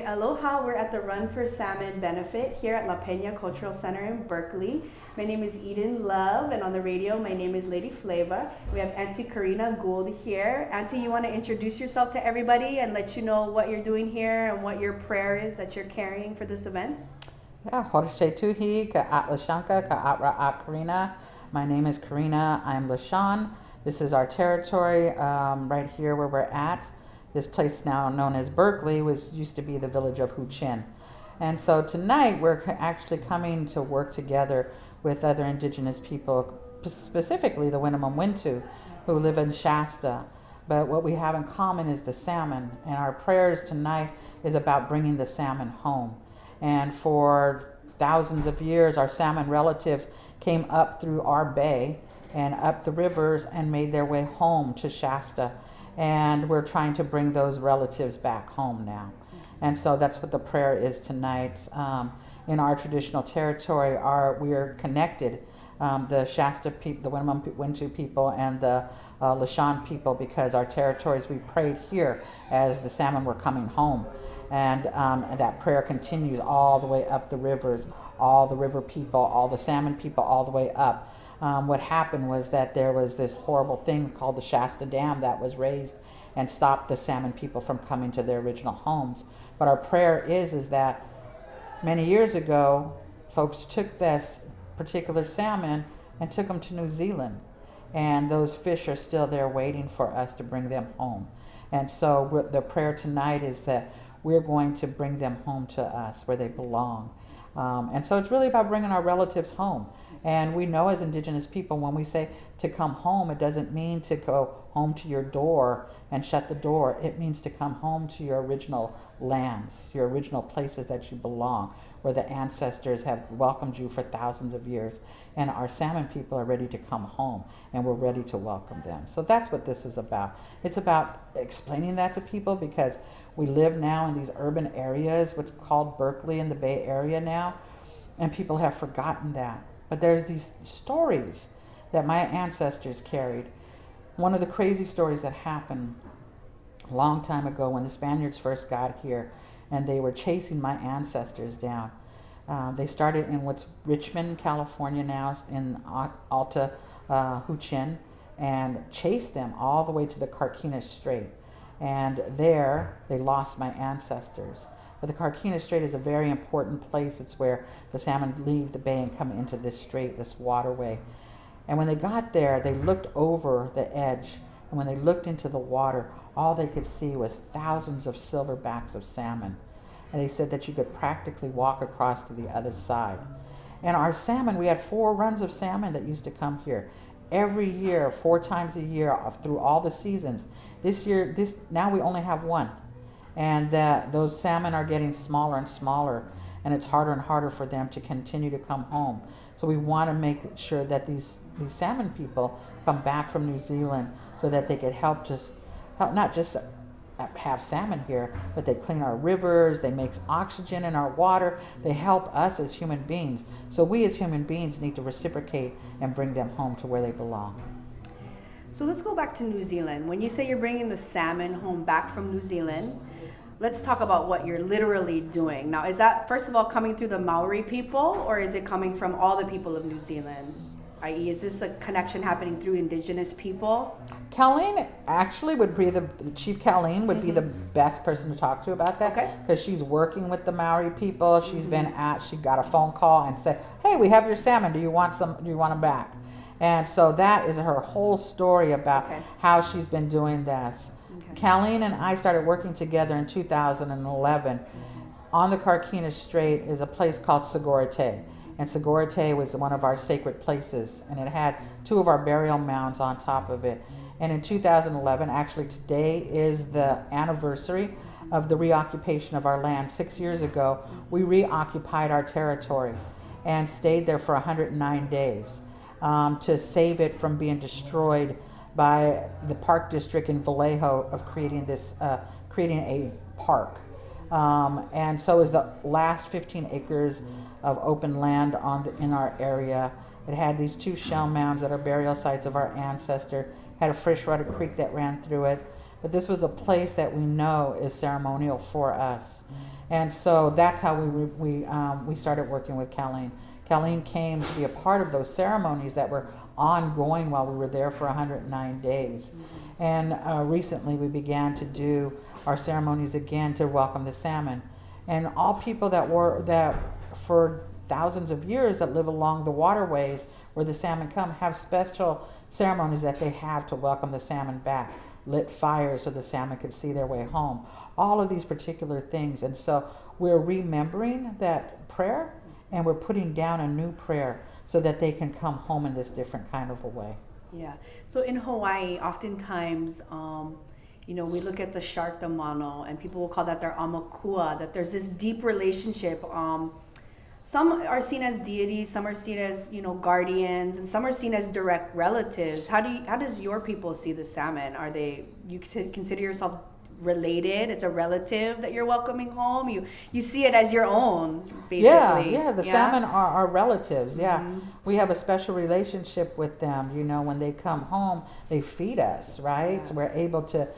aloha. We're at the Run for Salmon benefit here at La Pena Cultural Center in Berkeley. My name is Eden Love, and on the radio, my name is Lady Flava. We have Auntie Karina Gould here. Auntie, you want to introduce yourself to everybody and let you know what you're doing here and what your prayer is that you're carrying for this event? Yeah, Horshe Tuhi, Ka'at Lashanka, Ka'at Ra'at Karina. My name is Karina. I'm Lashan. This is our territory right here where we're at. This place now known as Berkeley used to be the village of Huchin. And so tonight we're actually coming to work together with other indigenous people, specifically the Winnemem Wintu, who live in Shasta. But what we have in common is the salmon, and our prayers tonight is about bringing the salmon home. And for thousands of years, our salmon relatives came up through our bay and up the rivers and made their way home to Shasta. And we're trying to bring those relatives back home now. And so that's what the prayer is tonight. In our traditional territory, we are connected, the Shasta people, the Winnemem Wintu people, and the Lashan people, because our territories, we prayed here as the salmon were coming home. And that prayer continues all the way up the rivers, all the river people, all the salmon people, all the way up. What happened was that there was this horrible thing called the Shasta Dam that was raised and stopped the salmon people from coming to their original homes. But our prayer is that many years ago, folks took this particular salmon and took them to New Zealand. And those fish are still there waiting for us to bring them home. And so the prayer tonight is that we're going to bring them home to us where they belong. And so it's really about bringing our relatives home. And we know as indigenous people, when we say to come home, it doesn't mean to go home to your door and shut the door. It means to come home to your original lands, your original places that you belong, where the ancestors have welcomed you for thousands of years. And our salmon people are ready to come home, and we're ready to welcome them. So that's what this is about. It's about explaining that to people, because we live now in these urban areas, what's called Berkeley in the Bay Area now, and people have forgotten that. But there's these stories that my ancestors carried. One of the crazy stories that happened a long time ago when the Spaniards first got here and they were chasing my ancestors down. They started in what's Richmond, California now, in Alta Huchin, and chased them all the way to the Carquinez Strait. And there they lost my ancestors. But the Carquinez Strait is a very important place. It's where the salmon leave the bay and come into this strait, this waterway. And when they got there, they looked over the edge. And when they looked into the water, all they could see was thousands of silverbacks of salmon. And they said that you could practically walk across to the other side. And our salmon, we had 4 runs of salmon that used to come here. Every year, 4 times a year, through all the seasons. Now we only have 1. And those salmon are getting smaller and smaller, and it's harder and harder for them to continue to come home. So we want to make sure that these salmon people come back from New Zealand so that they could help not just have salmon here, but they clean our rivers, they make oxygen in our water, they help us as human beings. So we as human beings need to reciprocate and bring them home to where they belong. So let's go back to New Zealand. When you say you're bringing the salmon home back from New Zealand, let's talk about what you're literally doing. Now, is that, first of all, coming through the Maori people, or is it coming from all the people of New Zealand? I.e., is this a connection happening through indigenous people? Colleen actually would be the Chief Colleen would be the best person to talk to about that, because she's working with the Maori people. She's she got a phone call and said, "Hey, we have your salmon. Do you want them back?" And so that is her whole story about how she's been doing this. Colleen and I started working together in 2011. On the Carquinez Strait is a place called Sagorate. And Sagorate was one of our sacred places, and it had 2 of our burial mounds on top of it. And in 2011, actually today is the anniversary of the reoccupation of our land. 6 years ago, we reoccupied our territory and stayed there for 109 days to save it from being destroyed by the park district in Vallejo of creating a park. And so is the last 15 acres of open land in our area. It had these 2 shell mounds that are burial sites of our ancestor, had a freshwater creek that ran through it. but this was a place that we know is ceremonial for us. And so that's how we started working with Colleen. Colleen came to be a part of those ceremonies that were ongoing while we were there for 109 days. And recently we began to do our ceremonies again to welcome the salmon. And all people that for thousands of years that live along the waterways where the salmon come have special ceremonies that they have to welcome the salmon back. Lit fires so the salmon could see their way home. All of these particular things. And so we're remembering that prayer, and we're putting down a new prayer so that they can come home in this different kind of a way. Yeah. So in Hawaii, oftentimes, we look at the shark, the mano, and people will call that their amakua, that there's this deep relationship. Some are seen as deities, some are seen as, guardians, and some are seen as direct relatives. How does your people see the salmon? You consider yourself related? It's a relative that you're welcoming home. You see it as your own, basically. Yeah. The salmon are our relatives. Yeah, we have a special relationship with them. When they come home, they feed us, right? So we're able to.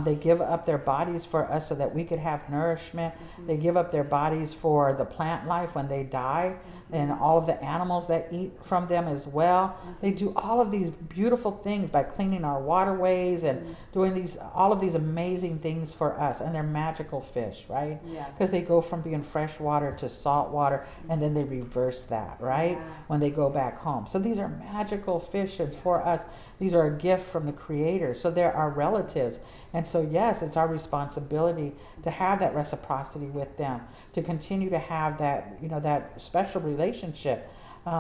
They give up their bodies for us so that we could have nourishment. They give up their bodies for the plant life when they die, and all of the animals that eat from them as well. They do all of these beautiful things by cleaning our waterways and doing all of these amazing things for us. And they're magical fish, right? Because they go from being fresh water to salt water, and then they reverse that, right? When they go back home. So these are magical fish, and for us, these are a gift from the Creator. So they're our relatives. And so, yes, it's our responsibility to have that reciprocity with them, to continue to have that, that special relationship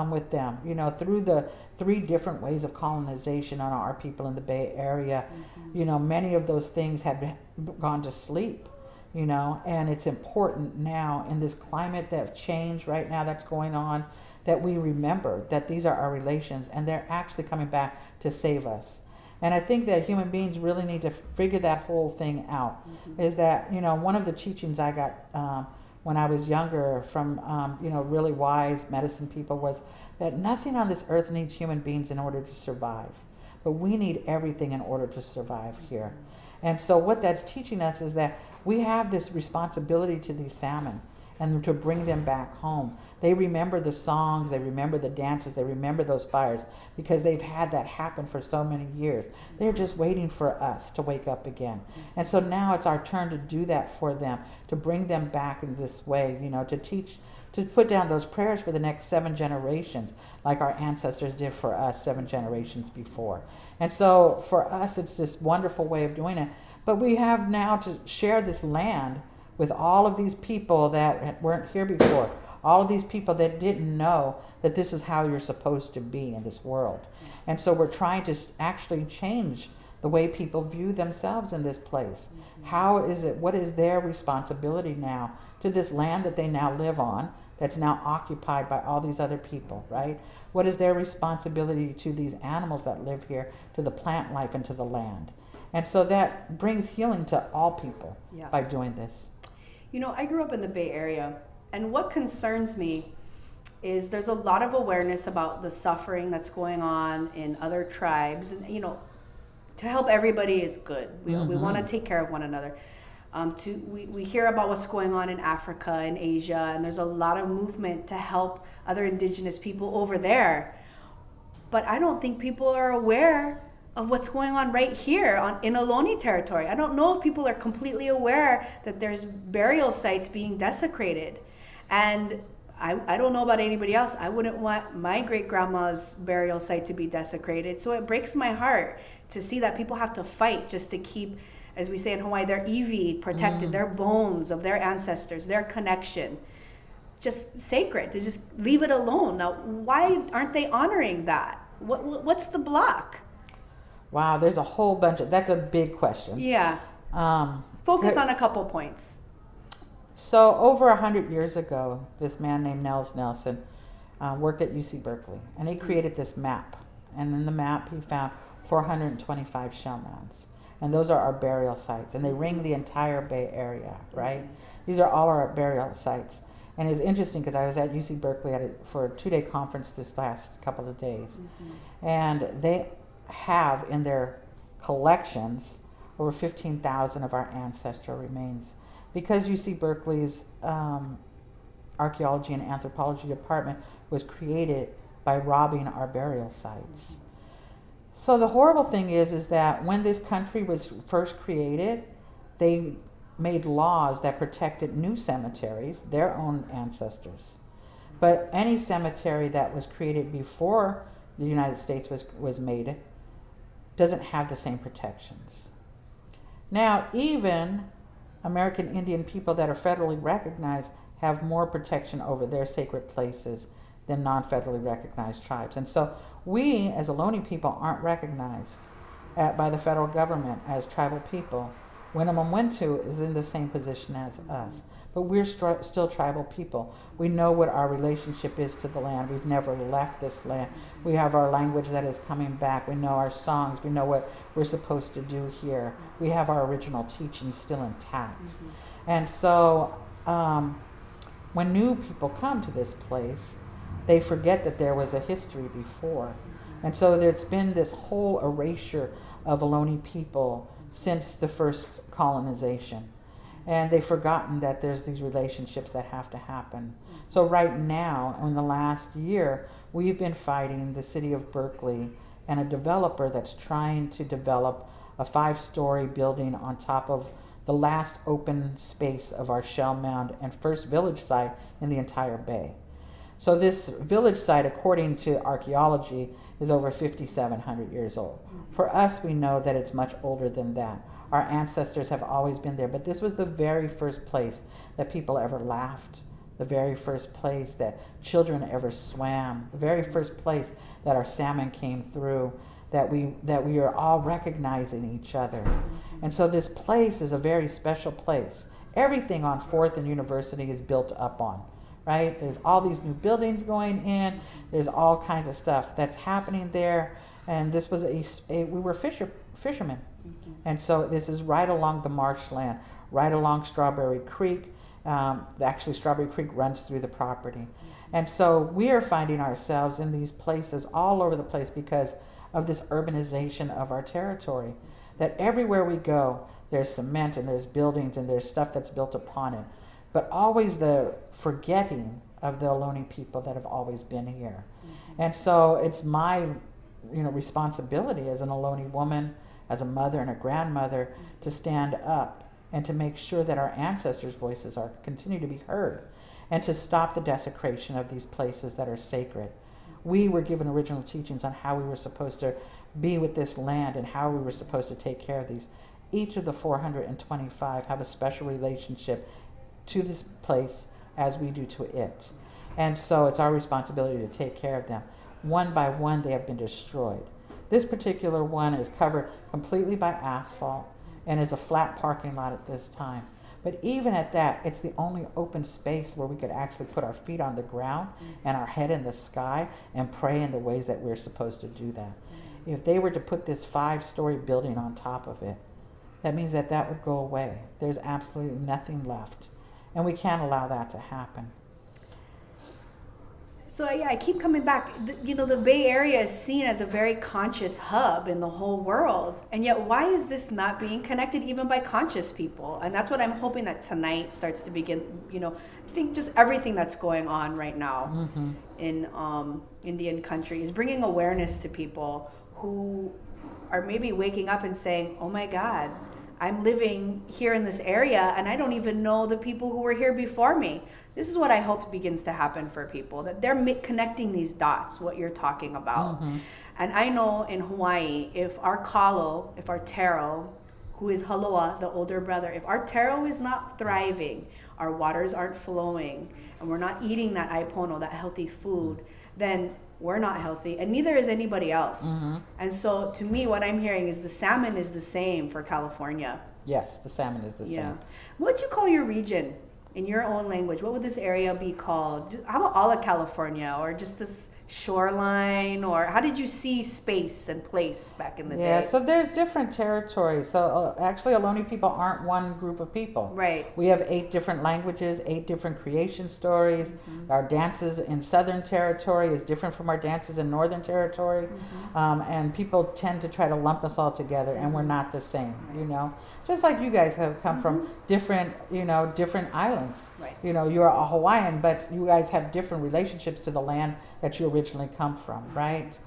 with them, through the 3 different ways of colonization on our people in the Bay Area. Many of those things had gone to sleep, and it's important now in this climate that change right now that's going on, that we remember that these are our relations, and they're actually coming back to save us. And I think that human beings really need to figure that whole thing out. Is that, one of the teachings I got when I was younger from, really wise medicine people was that nothing on this earth needs human beings in order to survive. But we need everything in order to survive here. And so what that's teaching us is that we have this responsibility to these salmon and to bring them back home. They remember the songs, they remember the dances, they remember those fires because they've had that happen for so many years. They're just waiting for us to wake up again. And so now it's our turn to do that for them, to bring them back in this way, to teach, to put down those prayers for the next 7 generations, like our ancestors did for us 7 generations before. And so for us, it's this wonderful way of doing it. But we have now to share this land with all of these people that weren't here before, all of these people that didn't know that this is how you're supposed to be in this world. And so we're trying to actually change the way people view themselves in this place. What is their responsibility now to this land that they now live on, that's now occupied by all these other people, right? What is their responsibility to these animals that live here, to the plant life and to the land? And so that brings healing to all people by doing this. I grew up in the Bay Area, and what concerns me is there's a lot of awareness about the suffering that's going on in other tribes. And, to help everybody is good. We want to take care of one another. We hear about what's going on in Africa and Asia, and there's a lot of movement to help other indigenous people over there. But I don't think people are aware of what's going on right here in Ohlone territory. I don't know if people are completely aware that there's burial sites being desecrated. And I don't know about anybody else. I wouldn't want my great-grandma's burial site to be desecrated. So it breaks my heart to see that people have to fight just to keep, as we say in Hawaii, their iwi protected, their bones of their ancestors, their connection, just sacred, to just leave it alone. Now, why aren't they honoring that? What's the block? Wow, there's a whole bunch that's a big question. Yeah. Focus on a couple points. So over 100 years ago, this man named Nels Nelson worked at UC Berkeley, and he created this map. And in the map, he found 425 shell mounds. And those are our burial sites. And they ring the entire Bay Area, right? These are all our burial sites. And it's interesting because I was at UC Berkeley for a 2-day conference this last couple of days. And they have in their collections over 15,000 of our ancestral remains. Because UC Berkeley's archaeology and anthropology department was created by robbing our burial sites. So the horrible thing is that when this country was first created, they made laws that protected new cemeteries, their own ancestors. But any cemetery that was created before the United States was made doesn't have the same protections. Now, even American Indian people that are federally recognized have more protection over their sacred places than non-federally recognized tribes. And so we, as Ohlone people, aren't recognized by the federal government as tribal people. Winnemem is in the same position as us. But we're still tribal people. We know what our relationship is to the land. We've never left this land. We have our language that is coming back. We know our songs. We know what we're supposed to do here. We have our original teachings still intact. And so when new people come to this place, they forget that there was a history before. And so there's been this whole erasure of Ohlone people since the first colonization. And they've forgotten that there's these relationships that have to happen. So right now, in the last year, we've been fighting the city of Berkeley and a developer that's trying to develop a 5-story building on top of the last open space of our shell mound and first village site in the entire bay. So this village site, according to archaeology, is over 5,700 years old. For us, we know that it's much older than that. Our ancestors have always been there, but this was the very first place that people ever laughed, the very first place that children ever swam, the very first place that our salmon came through, that we are all recognizing each other. And so this place is a very special place. Everything on 4th and University is built up on, right? There's all these new buildings going in. There's all kinds of stuff that's happening there. And this was we were fishermen. And so this is right along the marshland, right along Strawberry Creek. Actually, Strawberry Creek runs through the property. And so we are finding ourselves in these places all over the place because of this urbanization of our territory. That everywhere we go, there's cement and there's buildings and there's stuff that's built upon it. But always the forgetting of the Ohlone people that have always been here. And so it's my responsibility as an Ohlone woman, as a mother and a grandmother, to stand up and to make sure that our ancestors' voices continue to be heard and to stop the desecration of these places that are sacred. We were given original teachings on how we were supposed to be with this land and how we were supposed to take care of these. Each of the 425 have a special relationship to this place as we do to it. And so it's our responsibility to take care of them. One by one, they have been destroyed. This particular one is covered completely by asphalt and is a flat parking lot at this time. But even at that, it's the only open space where we could actually put our feet on the ground and our head in the sky and pray in the ways that we're supposed to do that. If they were to put this 5-story building on top of it, that means that would go away. There's absolutely nothing left. And we can't allow that to happen. So yeah, I keep coming back. The Bay Area is seen as a very conscious hub in the whole world. And yet why is this not being connected even by conscious people? And that's what I'm hoping that tonight starts to begin, I think just everything that's going on right now in Indian country is bringing awareness to people who are maybe waking up and saying, oh my God, I'm living here in this area and I don't even know the people who were here before me. This is what I hope begins to happen for people, that they're connecting these dots, what you're talking about. And I know in Hawaii, if our taro, who is Haloa, the older brother, if our taro is not thriving, our waters aren't flowing, and we're not eating that aipono, that healthy food, then we're not healthy, and neither is anybody else. And so to me, what I'm hearing is the salmon is the same for California. Yes, the salmon is the same. What would you call your region in your own language? What would this area be called? How about all of California, or just this shoreline, or how did you see space and place back in the Yeah, day? so there's different territories. So actually, Ohlone people aren't one group of people. Right. We have 8 different languages, 8 different creation stories. Our dances in Southern Territory is different from our dances in Northern Territory. And people tend to try to lump us all together, and we're not the same, you know. Just like you guys have come from different, you know, different islands. Right. You know, you're a Hawaiian, but you guys have different relationships to the land that you originally come from, right?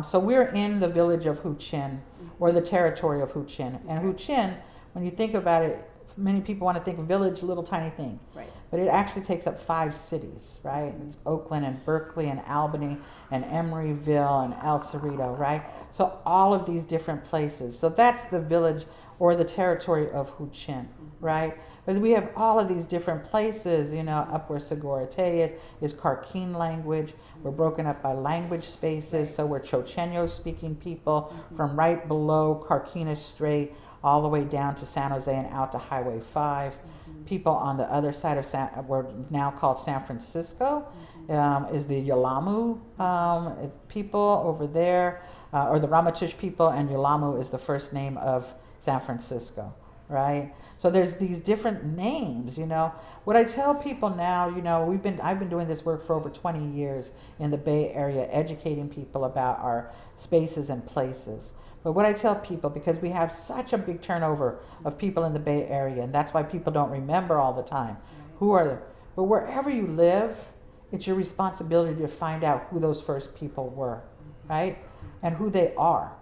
So we're in the village of Huichin, or the territory of Huichin. And Huichin, when you think about it, many people want to think village, little tiny thing. Right. But it actually takes up 5 cities, right? It's Oakland and Berkeley and Albany and Emeryville and El Cerrito, right? So all of these different places. So that's the village or the territory of Huichin, right? But we have all of these different places, you know, up where Segura is Carquin language. We're broken up by language spaces, so we're Chochenyo speaking people from right below Carquinez Strait all the way down to San Jose and out to Highway 5. People on the other side of we're now called San Francisco, is the Yalamu people over there, or the Ramaytush people, and Yalamu is the first name of San Francisco, right? So there's these different names, you know. What I tell people now, you know, I've been doing this work for over 20 years in the Bay Area, educating people about our spaces and places. But what I tell people, because we have such a big turnover of people in the Bay Area, and that's why people don't remember all the time who are there. But wherever you live, it's your responsibility to find out who those first people were, right? And who they are.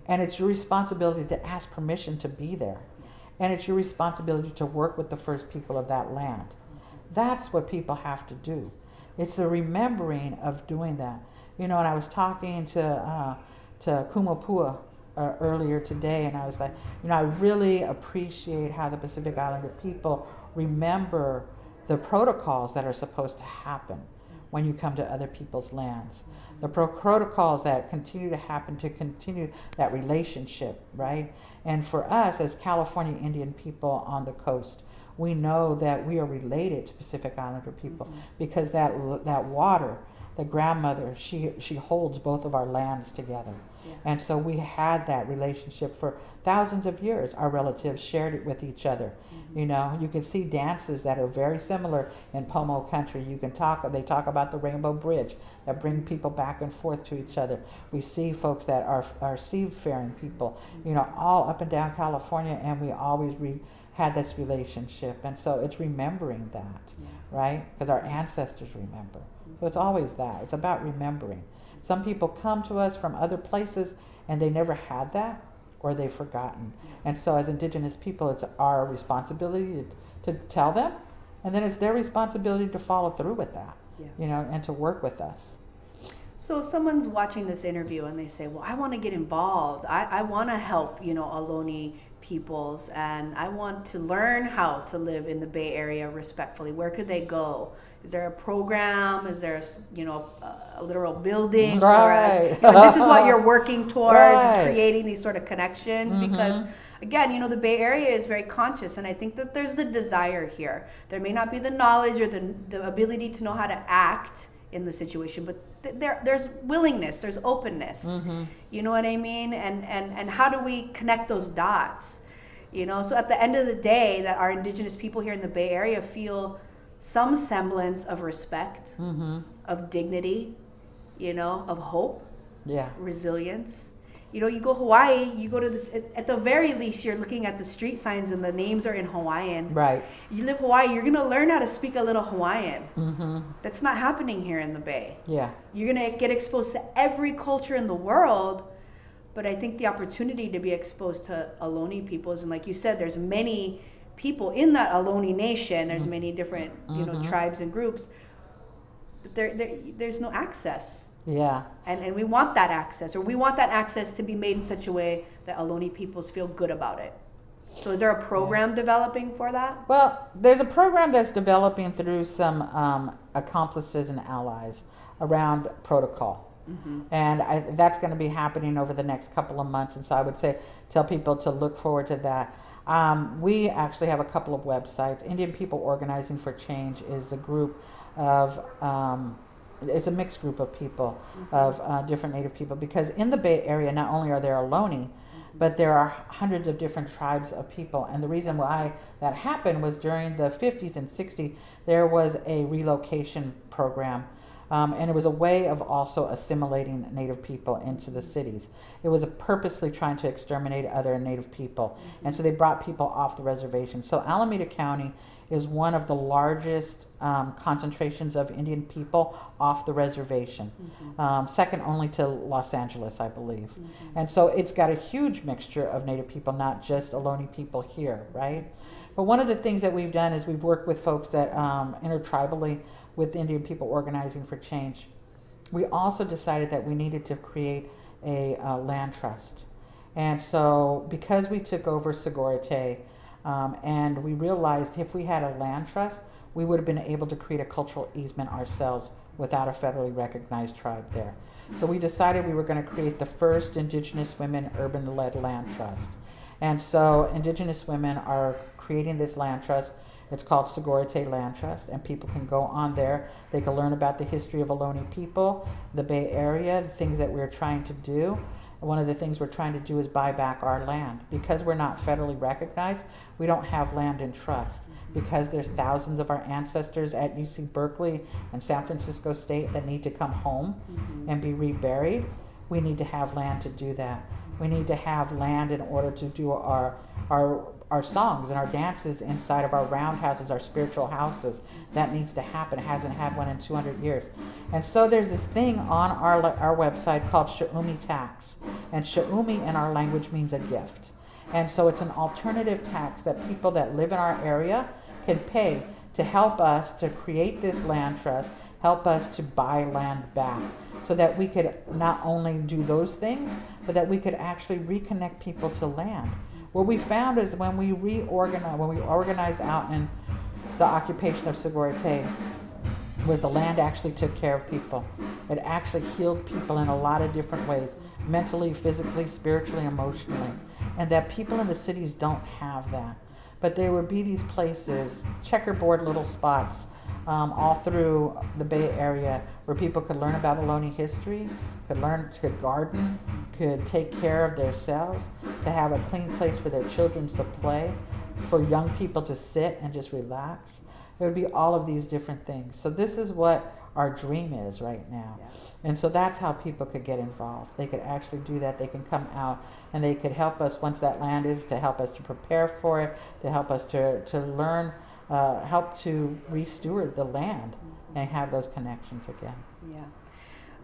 And it's your responsibility to ask permission to be there. And it's your responsibility to work with the first people of that land. That's what people have to do. It's the remembering of doing that. You know, and I was talking to Kumapua earlier today, and I was like, you know, I really appreciate how the Pacific Islander people remember the protocols that are supposed to happen when you come to other people's lands. The protocols that continue to happen to continue that relationship, right? And for us as California Indian people on the coast, we know that we are related to Pacific Islander people because that water, the grandmother, she holds both of our lands together. Yeah. And so we had that relationship for thousands of years. Our relatives shared it with each other. You know, you can see dances that are very similar in Pomo country. They talk about the Rainbow Bridge that bring people back and forth to each other. We see folks that are seafaring people, you know, all up and down California, and we always had this relationship. And so it's remembering that, right? Because our ancestors remember. So it's always that. It's about remembering. Some people come to us from other places and they never had that, or they've forgotten. And so as Indigenous people, it's our responsibility to tell them, and then it's their responsibility to follow through with that, you know, and to work with us. So if someone's watching this interview and they say, well, I want to get involved, I want to help, you know, Ohlone peoples, and I want to learn how to live in the Bay Area respectfully, where could they go? Is there a program? Is there, you know, a literal building? Right. Or this is what you're working towards, right. Is creating these sort of connections. Because, again, you know, the Bay Area is very conscious, and I think that there's the desire here. There may not be the knowledge or the ability to know how to act in the situation, but there's willingness, there's openness. You know what I mean? And how do we connect those dots? You know, so at the end of the day, that our Indigenous people here in the Bay Area feel some semblance of respect, of dignity, you know, of hope, resilience. You know, you go Hawaii, you go to this, at the very least, you're looking at the street signs and the names are in Hawaiian. Right. You live Hawaii, you're going to learn how to speak a little Hawaiian. That's not happening here in the Bay. Yeah. You're going to get exposed to every culture in the world, but I think the opportunity to be exposed to Ohlone peoples, and like you said, there's many people in that Ohlone nation, there's many different, you know, tribes and groups, but there's no access. Yeah. And we want that access, or we want that access to be made in such a way that Ohlone peoples feel good about it. So is there a program developing for that? Well, there's a program that's developing through some accomplices and allies around protocol. And that's going to be happening over the next couple of months. And so I would tell people to look forward to that. We actually have a couple of websites. Indian People Organizing for Change is the group of it's a mixed group of people, of different Native people, because in the Bay Area not only are there Ohlone, but there are hundreds of different tribes of people. And the reason why that happened was during the 50s and 60s, there was a relocation program. And it was a way of also assimilating Native people into the cities. It was purposely trying to exterminate other Native people. And so they brought people off the reservation. So Alameda County is one of the largest concentrations of Indian people off the reservation, second only to Los Angeles, I believe. And so it's got a huge mixture of Native people, not just Ohlone people here, right? But one of the things that we've done is we've worked with folks that intertribally with Indian people organizing for change. We also decided that we needed to create a land trust. And so because we took over Sigorate, and we realized if we had a land trust, we would have been able to create a cultural easement ourselves without a federally recognized tribe there. So we decided we were going to create the first Indigenous women urban-led land trust. And so Indigenous women are creating this land trust. It's called Sigorate Land Trust, and people can go on there. They can learn about the history of Ohlone people, the Bay Area, the things that we're trying to do. One of the things we're trying to do is buy back our land. Because we're not federally recognized, we don't have land in trust. Because there's thousands of our ancestors at UC Berkeley and San Francisco State that need to come home and be reburied, we need to have land to do that. We need to have land in order to do our songs and our dances inside of our roundhouses, our spiritual houses. That needs to happen. It hasn't had one in 200 years. And so there's this thing on our website called Sha'umi Tax. And Sha'umi in our language means a gift. And so it's an alternative tax that people that live in our area can pay to help us to create this land trust, help us to buy land back, so that we could not only do those things, but that we could actually reconnect people to land. What we found is when we organized out in the occupation of Sigorate, was the land actually took care of people. It actually healed people in a lot of different ways, mentally, physically, spiritually, emotionally. And that people in the cities don't have that. But there would be these places, checkerboard little spots, all through the Bay Area where people could learn about Ohlone history, could garden, could take care of themselves, to have a clean place for their children to play, for young people to sit and just relax. It would be all of these different things. So this is what our dream is right now. Yeah. And so that's how people could get involved. They could actually do that. They can come out and they could help us once that land is, to help us to prepare for it, to help us to learn, help to re-steward the land and have those connections again. Yeah.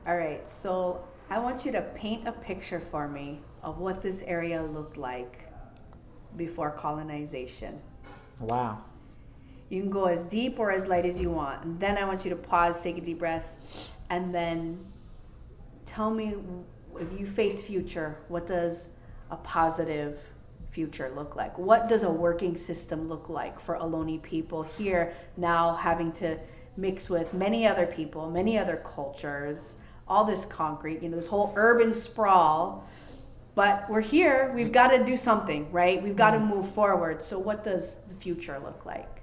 All right. So I want you to paint a picture for me of what this area looked like before colonization. Wow. You can go as deep or as light as you want. And then I want you to pause, take a deep breath, and then tell me, if you face future, what does a positive future look like? What does a working system look like for Ohlone people here now, having to mix with many other people, many other cultures, all this concrete, this whole urban sprawl. But we're here, we've got to do something, right? We've got to move forward. So what does the future look like?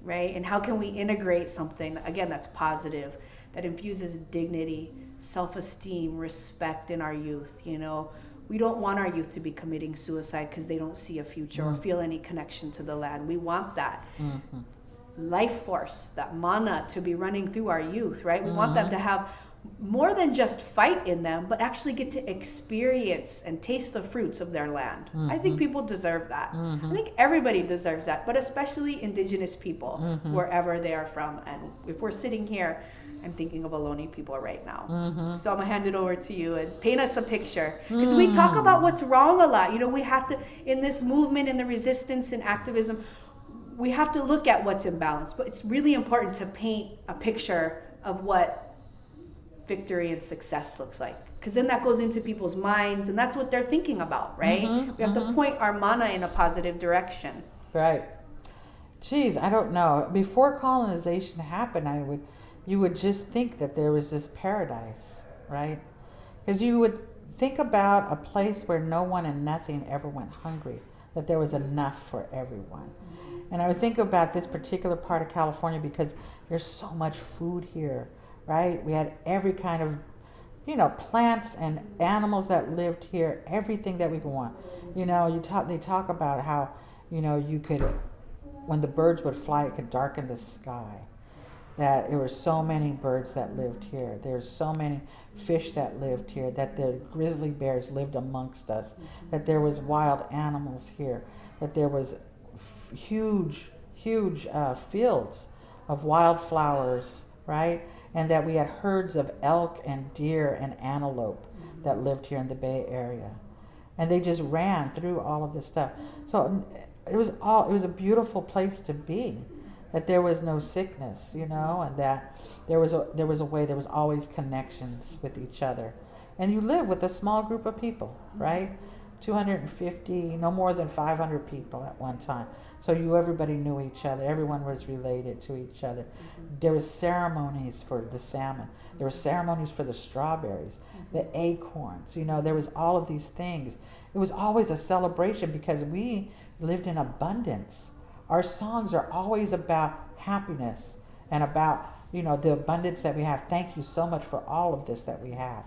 Right? And how can we integrate something, again, that's positive, that infuses dignity, self-esteem, respect in our youth? We don't want our youth to be committing suicide because they don't see a future or feel any connection to the land. We want that life force, that mana to be running through our youth, right? We want them to have more than just fight in them, but actually get to experience and taste the fruits of their land. I think people deserve that. I think everybody deserves that, but especially Indigenous people, wherever they are from. And if we're sitting here, I'm thinking of Ohlone people right now. So I'm gonna hand it over to you and paint us a picture. Because we talk about what's wrong a lot. We have to, in this movement, in the resistance and activism, we have to look at what's imbalanced. But it's really important to paint a picture of what victory and success looks like, because then that goes into people's minds and that's what they're thinking about, right? We have to point our mana in a positive direction. Right. Geez, I don't know. Before colonization happened, you would just think that there was this paradise, right? Because you would think about a place where no one and nothing ever went hungry, that there was enough for everyone. And I would think about this particular part of California because there's so much food here, right? We had every kind of, plants and animals that lived here, everything that we could want. They talk about how, you could, when the birds would fly, it could darken the sky. That there were so many birds that lived here. There's so many fish that lived here. That the grizzly bears lived amongst us. That there was wild animals here. That there was huge fields of wildflowers, right? And that we had herds of elk and deer and antelope that lived here in the Bay Area. And they just ran through all of this stuff. So it was a beautiful place to be. That there was no sickness, and that there was always connections with each other. And you live with a small group of people, right? 250, no more than 500 people at one time. So everybody knew each other. Everyone was related to each other. There was ceremonies for the salmon. There were ceremonies for the strawberries, the acorns. There was all of these things. It was always a celebration because we lived in abundance. Our songs are always about happiness and about, the abundance that we have. Thank you so much for all of this that we have.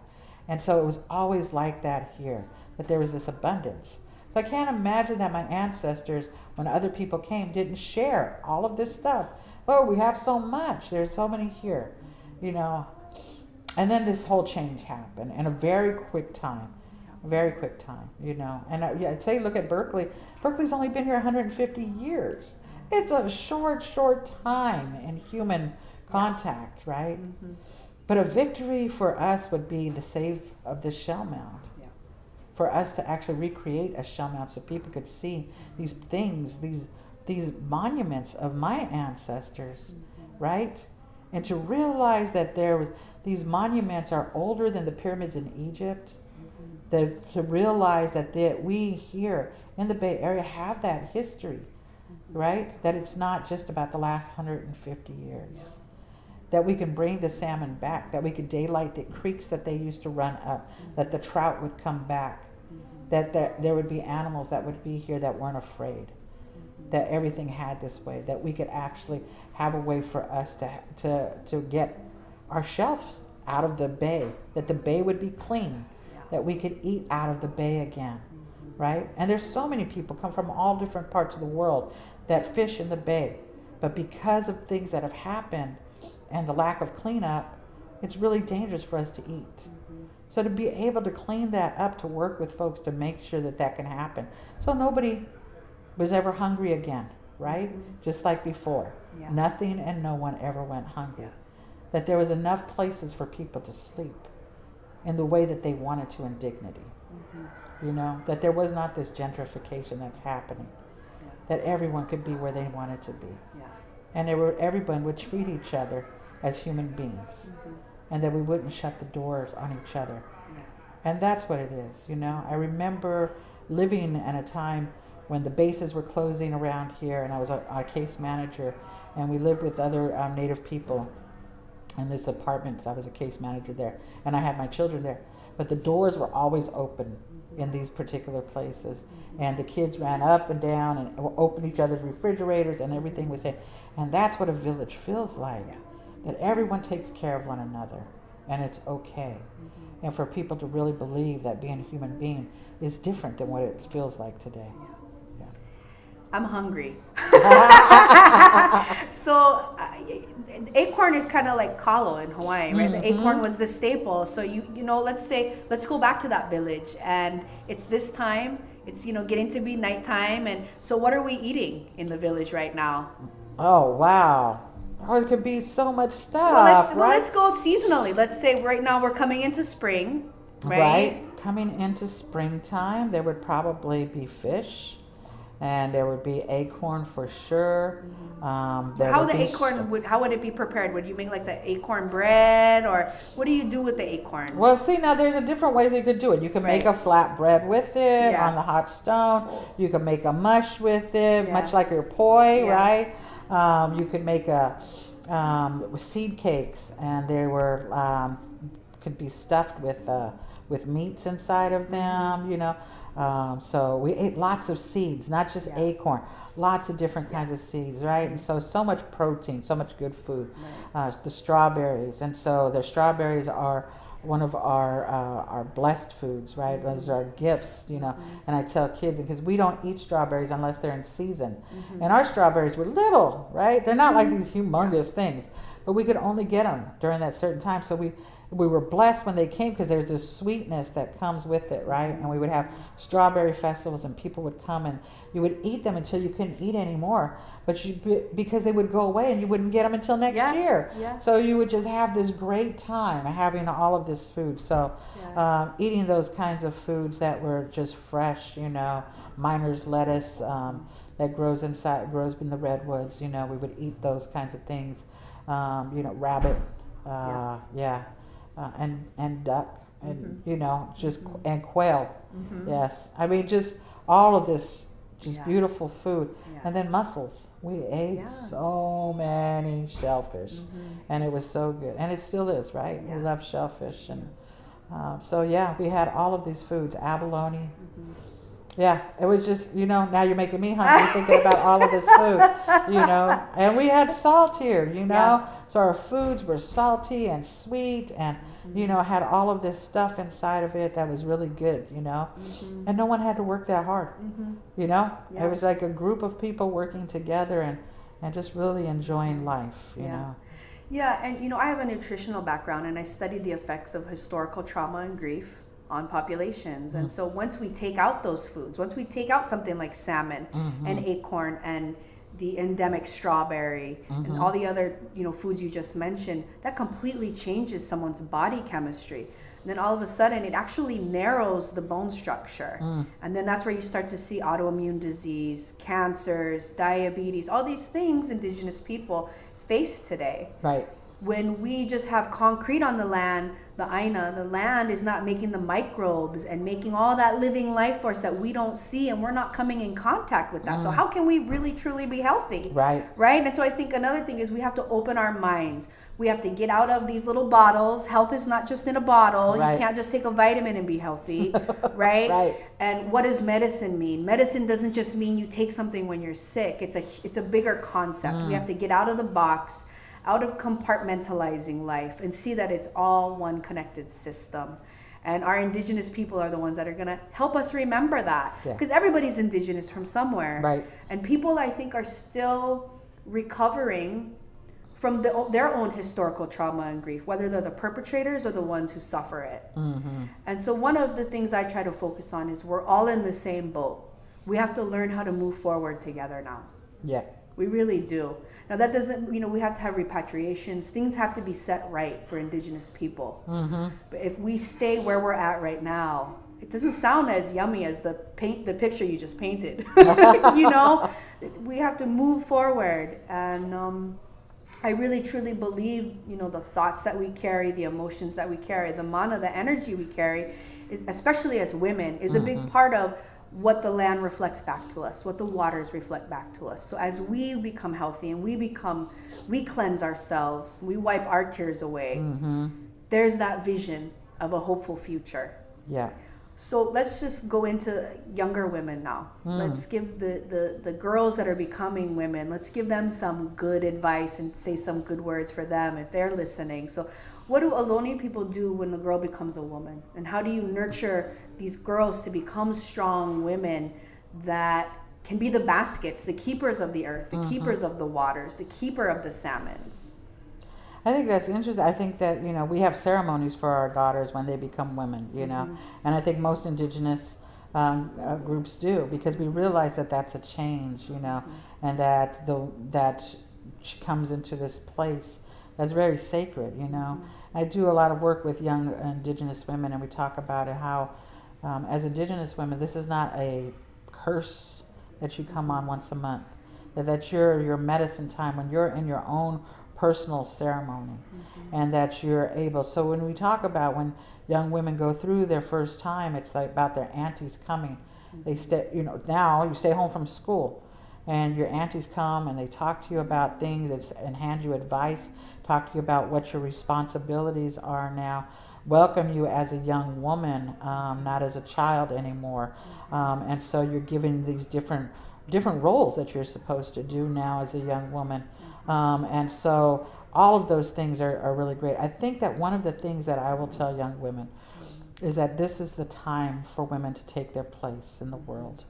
And so it was always like that here, that there was this abundance. So I can't imagine that my ancestors, when other people came, didn't share all of this stuff. Oh, we have so much. There's so many here, And then this whole change happened in a very quick time. And I'd say, look at Berkeley. Berkeley's only been here 150 years. It's a short time in human contact, right? Mm-hmm. But a victory for us would be the save of the shell mound. Yeah. For us to actually recreate a shell mound so people could see these things, these monuments of my ancestors, right? And to realize that these monuments are older than the pyramids in Egypt. To realize that we here in the Bay Area have that history, right? That it's not just about the last 150 years. That we can bring the salmon back, that we could daylight the creeks that they used to run up, that the trout would come back, that there would be animals that would be here that weren't afraid, that everything had this way, that we could actually have a way for us to get our shelves out of the bay, that the bay would be clean, that we could eat out of the bay again, right? And there's so many people come from all different parts of the world that fish in the bay. But because of things that have happened and the lack of cleanup, it's really dangerous for us to eat. So to be able to clean that up, to work with folks to make sure that can happen. So nobody was ever hungry again, right? Just like before. Yeah. Nothing and no one ever went hungry. Yeah. That there was enough places for people to sleep in the way that they wanted to in dignity. That there was not this gentrification that's happening. Yeah. That everyone could be where they wanted to be. Yeah. And everyone would treat each other as human beings. And that we wouldn't shut the doors on each other. Yeah. And that's what it is, I remember living at a time when the bases were closing around here, and I was a case manager, and we lived with other Native people in this apartment. I was a case manager there, and I had my children there. But the doors were always open in these particular places, and the kids ran up and down and opened each other's refrigerators, and everything was there. And that's what a village feels like, that everyone takes care of one another, and it's okay. And for people to really believe that being a human being is different than what it feels like today. Yeah. I'm hungry. So acorn is kind of like kalo in Hawaii, right? The acorn was the staple. So let's go back to that village, and it's this time. It's getting to be nighttime, and so what are we eating in the village right now? Oh wow! Oh, it could be so much stuff. Let's go seasonally. Let's say right now we're coming into spring, right? Right, coming into springtime, there would probably be fish. And there would be acorn for sure. How would it be prepared? Would you make like the acorn bread, or what do you do with the acorn? Well, see, now there's a different ways you could do it. You could make a flat bread with it on the hot stone. You could make a mush with it, much like your poi, right? You could make seed cakes, and they were could be stuffed with meats inside of them. So we ate lots of seeds, not just Yeah. acorn, lots of different kinds of seeds, right? And so much protein, so much good food. The strawberries, and so the strawberries are one of our blessed foods, right? Those are our gifts, you know. And I tell kids, because we don't eat strawberries unless they're in season. And our strawberries were little, right? They're not like these humongous things, but we could only get them during that certain time. So we were blessed when they came, because there's this sweetness that comes with it, right? And we would have strawberry festivals, and people would come, and you would eat them until you couldn't eat anymore, but because they would go away and you wouldn't get them until next year. Yeah. So you would just have this great time having all of this food. So eating those kinds of foods that were just fresh, you know, miner's lettuce that grows in the redwoods, you know, we would eat those kinds of things. You know, rabbit, and duck, and you know, just and quail. Yes, I mean, just all of this, just beautiful food. And then mussels. We ate so many shellfish, and it was so good, and it still is, right? We love shellfish, and so we had all of these foods, abalone. Yeah, it was just, you know, now you're making me hungry thinking about all of this food, you know. And we had salt here, you know. So our foods were salty and sweet, and, you know, had all of this stuff inside of it that was really good, you know. And no one had to work that hard, you know. It was like a group of people working together and just really enjoying life, you know. Yeah, and, you know, I have a nutritional background, and I studied the effects of historical trauma and grief on populations. And so once we take out those foods, once we take out something like salmon and acorn and the endemic strawberry and all the other, you know, foods you just mentioned, that completely changes someone's body chemistry. And then all of a sudden it actually narrows the bone structure. And then that's where you start to see autoimmune disease, cancers, diabetes, all these things indigenous people face today. Right. When we just have concrete on the land, the land is not making the microbes and making all that living life force that we don't see, and we're not coming in contact with that. So how can we really truly be healthy? Right. Right? And so I think another thing is we have to open our minds. We have to get out of these little bottles. Health is not just in a bottle. Right. You can't just take a vitamin and be healthy, right? Right. And what does medicine mean? Medicine doesn't just mean you take something when you're sick. It's a bigger concept. We have to get out of the box, out of compartmentalizing life, and see that it's all one connected system. And our indigenous people are the ones that are going to help us remember that. Because everybody's indigenous from somewhere. Right. And people, I think, are still recovering from their own historical trauma and grief, whether they're the perpetrators or the ones who suffer it. And so one of the things I try to focus on is we're all in the same boat. We have to learn how to move forward together now. Yeah. We really do. Now that doesn't, you know, we have to have repatriations. Things have to be set right for indigenous people. But if we stay where we're at right now, it doesn't sound as yummy as the picture you just painted. You know, we have to move forward. And I really truly believe, you know, the thoughts that we carry, the emotions that we carry, the mana, the energy we carry, is, especially as women, is a big part of what the land reflects back to us, what the waters reflect back to us. So as we become healthy and we cleanse ourselves, we wipe our tears away, there's that vision of a hopeful future. Yeah. So let's just go into younger women now. Let's give the girls that are becoming women, let's give them some good advice and say some good words for them if they're listening. So what do Ohlone people do when a girl becomes a woman? And how do you nurture these girls to become strong women that can be the baskets, the keepers of the earth, the keepers of the waters, the keeper of the salmons? I think that's interesting. I think that, you know, we have ceremonies for our daughters when they become women, you know, and I think most indigenous groups do, because we realize that that's a change, you know, and that she comes into this place that's very sacred, you know. I do a lot of work with young indigenous women, and we talk about it, how as indigenous women, this is not a curse that you come on once a month, that your medicine time, when you're in your own personal ceremony, and that you're able. So when we talk about when young women go through their first time, it's like about their aunties coming. They stay, you know, now you stay home from school, and your aunties come and they talk to you about things and hand you advice, talk to you about what your responsibilities are now. welcome you as a young woman, not as a child anymore. And so you're given these different roles that you're supposed to do now as a young woman. And so all of those things are really great. I think that one of the things that I will tell young women is that this is the time for women to take their place in the world,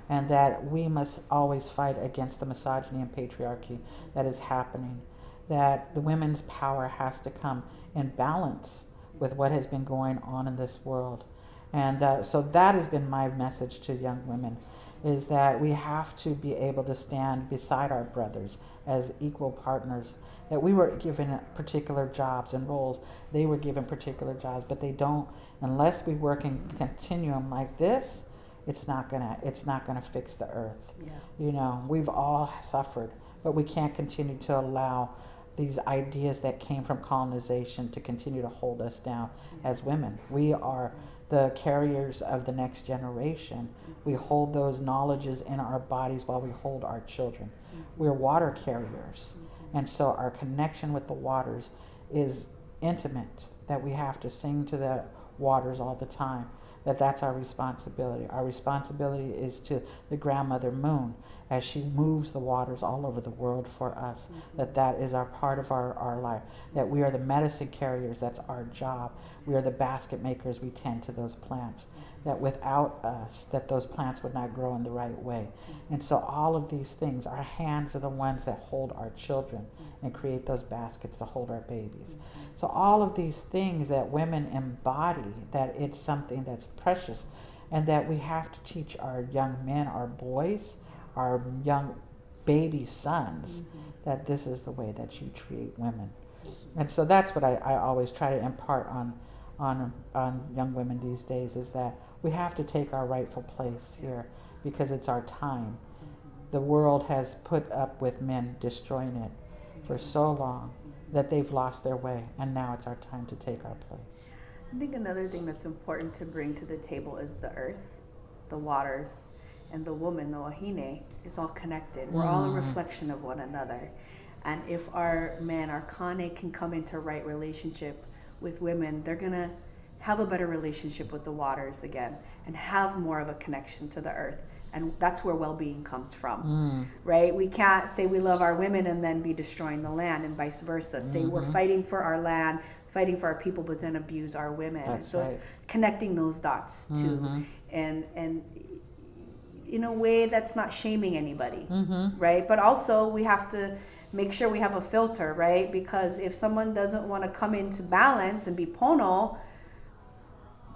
and that we must always fight against the misogyny and patriarchy that is happening, that the women's power has to come in balance with what has been going on in this world. And so that has been my message to young women, is that we have to be able to stand beside our brothers as equal partners, that we were given particular jobs and roles, they were given particular jobs, but they don't, unless we work in continuum like this, it's not gonna fix the earth. Yeah. You know, we've all suffered, but we can't continue to allow these ideas that came from colonization to continue to hold us down as women. We are the carriers of the next generation. We hold those knowledges in our bodies while we hold our children. We're water carriers. And so our connection with the waters is intimate, that we have to sing to the waters all the time, that's our responsibility. Our responsibility is to the grandmother moon as she moves the waters all over the world for us, that is our part of our life, that we are the medicine carriers, that's our job. We are the basket makers, we tend to those plants, that without us, that those plants would not grow in the right way. And so all of these things, our hands are the ones that hold our children and create those baskets to hold our babies. So all of these things that women embody, that it's something that's precious, and that we have to teach our young men, our boys, our young baby sons, that this is the way that you treat women. And so that's what I always try to impart on young women these days, is that we have to take our rightful place here, because it's our time. The world has put up with men destroying it for so long that they've lost their way, and now it's our time to take our place. I think another thing that's important to bring to the table is the earth, the waters, and the woman, the wahine, is all connected. We're all a reflection of one another. And if our men, our kane, can come into right relationship with women, they're going to have a better relationship with the waters again, and have more of a connection to the earth. And that's where well-being comes from, right? We can't say we love our women and then be destroying the land, and vice versa. Say we're fighting for our land, fighting for our people, but then abuse our women. That's and so right. it's connecting those dots too, and in a way that's not shaming anybody, right? But also we have to make sure we have a filter, right? Because if someone doesn't want to come into balance and be pono,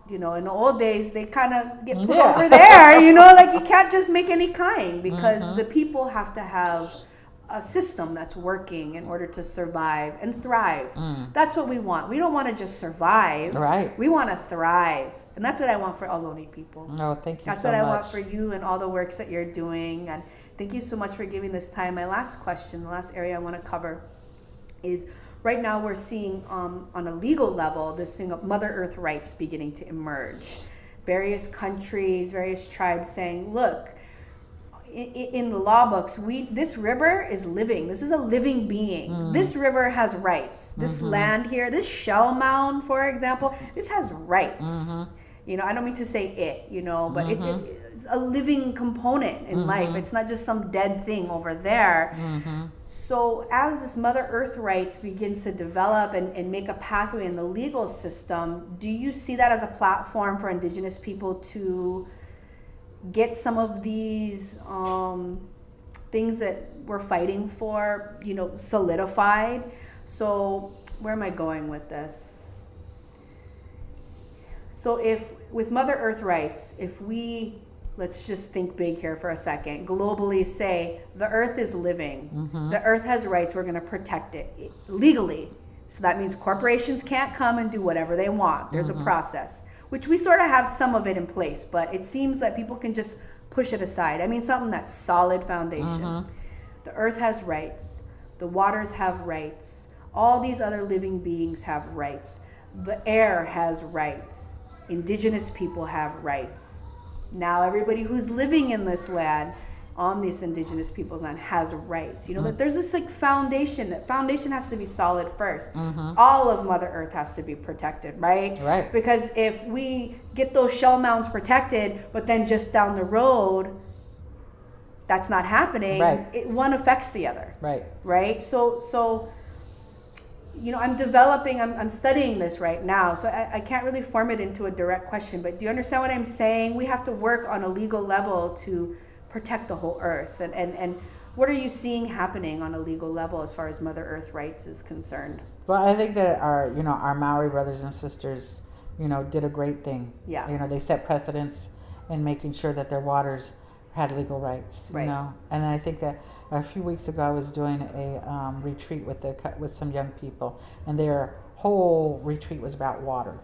you know, in the old days, they kind of get put over there, you know, like you can't just make any kind, because the people have to have a system that's working in order to survive and thrive. That's what we want. We don't want to just survive. Right. We want to thrive. And that's what I want for Ohlone people. Oh, thank you That's so what I much. want for you and all the works that you're doing. And thank you so much for giving this time. My last question, the last area I want to cover is, right now we're seeing on a legal level this thing of Mother Earth rights beginning to emerge. Various countries, various tribes saying, look, in the law books, this river is living. This is a living being. This river has rights. This land here, this shell mound, for example, this has rights. You know, I don't mean to say it, you know, but it's a living component in life. It's not just some dead thing over there. So as this Mother Earth rights begins to develop and make a pathway in the legal system, do you see that as a platform for Indigenous people to get some of these things that we're fighting for, you know, solidified? So where am I going with this? So if with Mother Earth rights, if we, let's just think big here for a second, globally say the earth is living, the earth has rights, we're going to protect it legally. So that means corporations can't come and do whatever they want. There's a process, which we sort of have some of it in place, but it seems that people can just push it aside. I mean, something that's solid foundation. The earth has rights. The waters have rights. All these other living beings have rights. The air has rights. Indigenous people have rights. Now everybody who's living in this land on this indigenous people's land has rights. You know, that there's this like foundation. That foundation has to be solid first. All of Mother Earth has to be protected, right? Right. Because if we get those shell mounds protected, but then just down the road, that's not happening. Right. One affects the other. Right. Right. So you know, I'm studying this right now, so I can't really form it into a direct question, but do you understand what I'm saying? We have to work on a legal level to protect the whole earth. And what are you seeing happening on a legal level as far as Mother Earth rights is concerned? Well, I think that our Maori brothers and sisters, did a great thing. Yeah. They set precedents in making sure that their waters had legal rights, Right. And then I think that a few weeks ago I was doing a retreat with some young people, and their whole retreat was about water.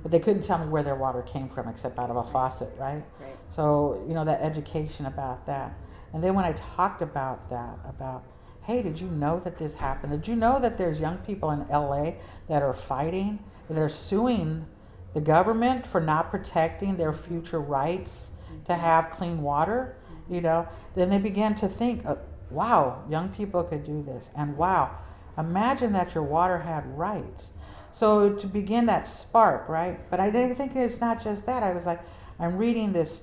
But they couldn't tell me where their water came from except out of a faucet, right? Right. So, that education about that. And then when I talked about that, hey, did you know that this happened? Did you know that there's young people in LA that are fighting, that are suing the government for not protecting their future rights to have clean water? Then they began to think, wow, young people could do this. And wow, imagine that your water had rights. So to begin that spark, right? But I didn't think it's not just that. I was like, I'm reading this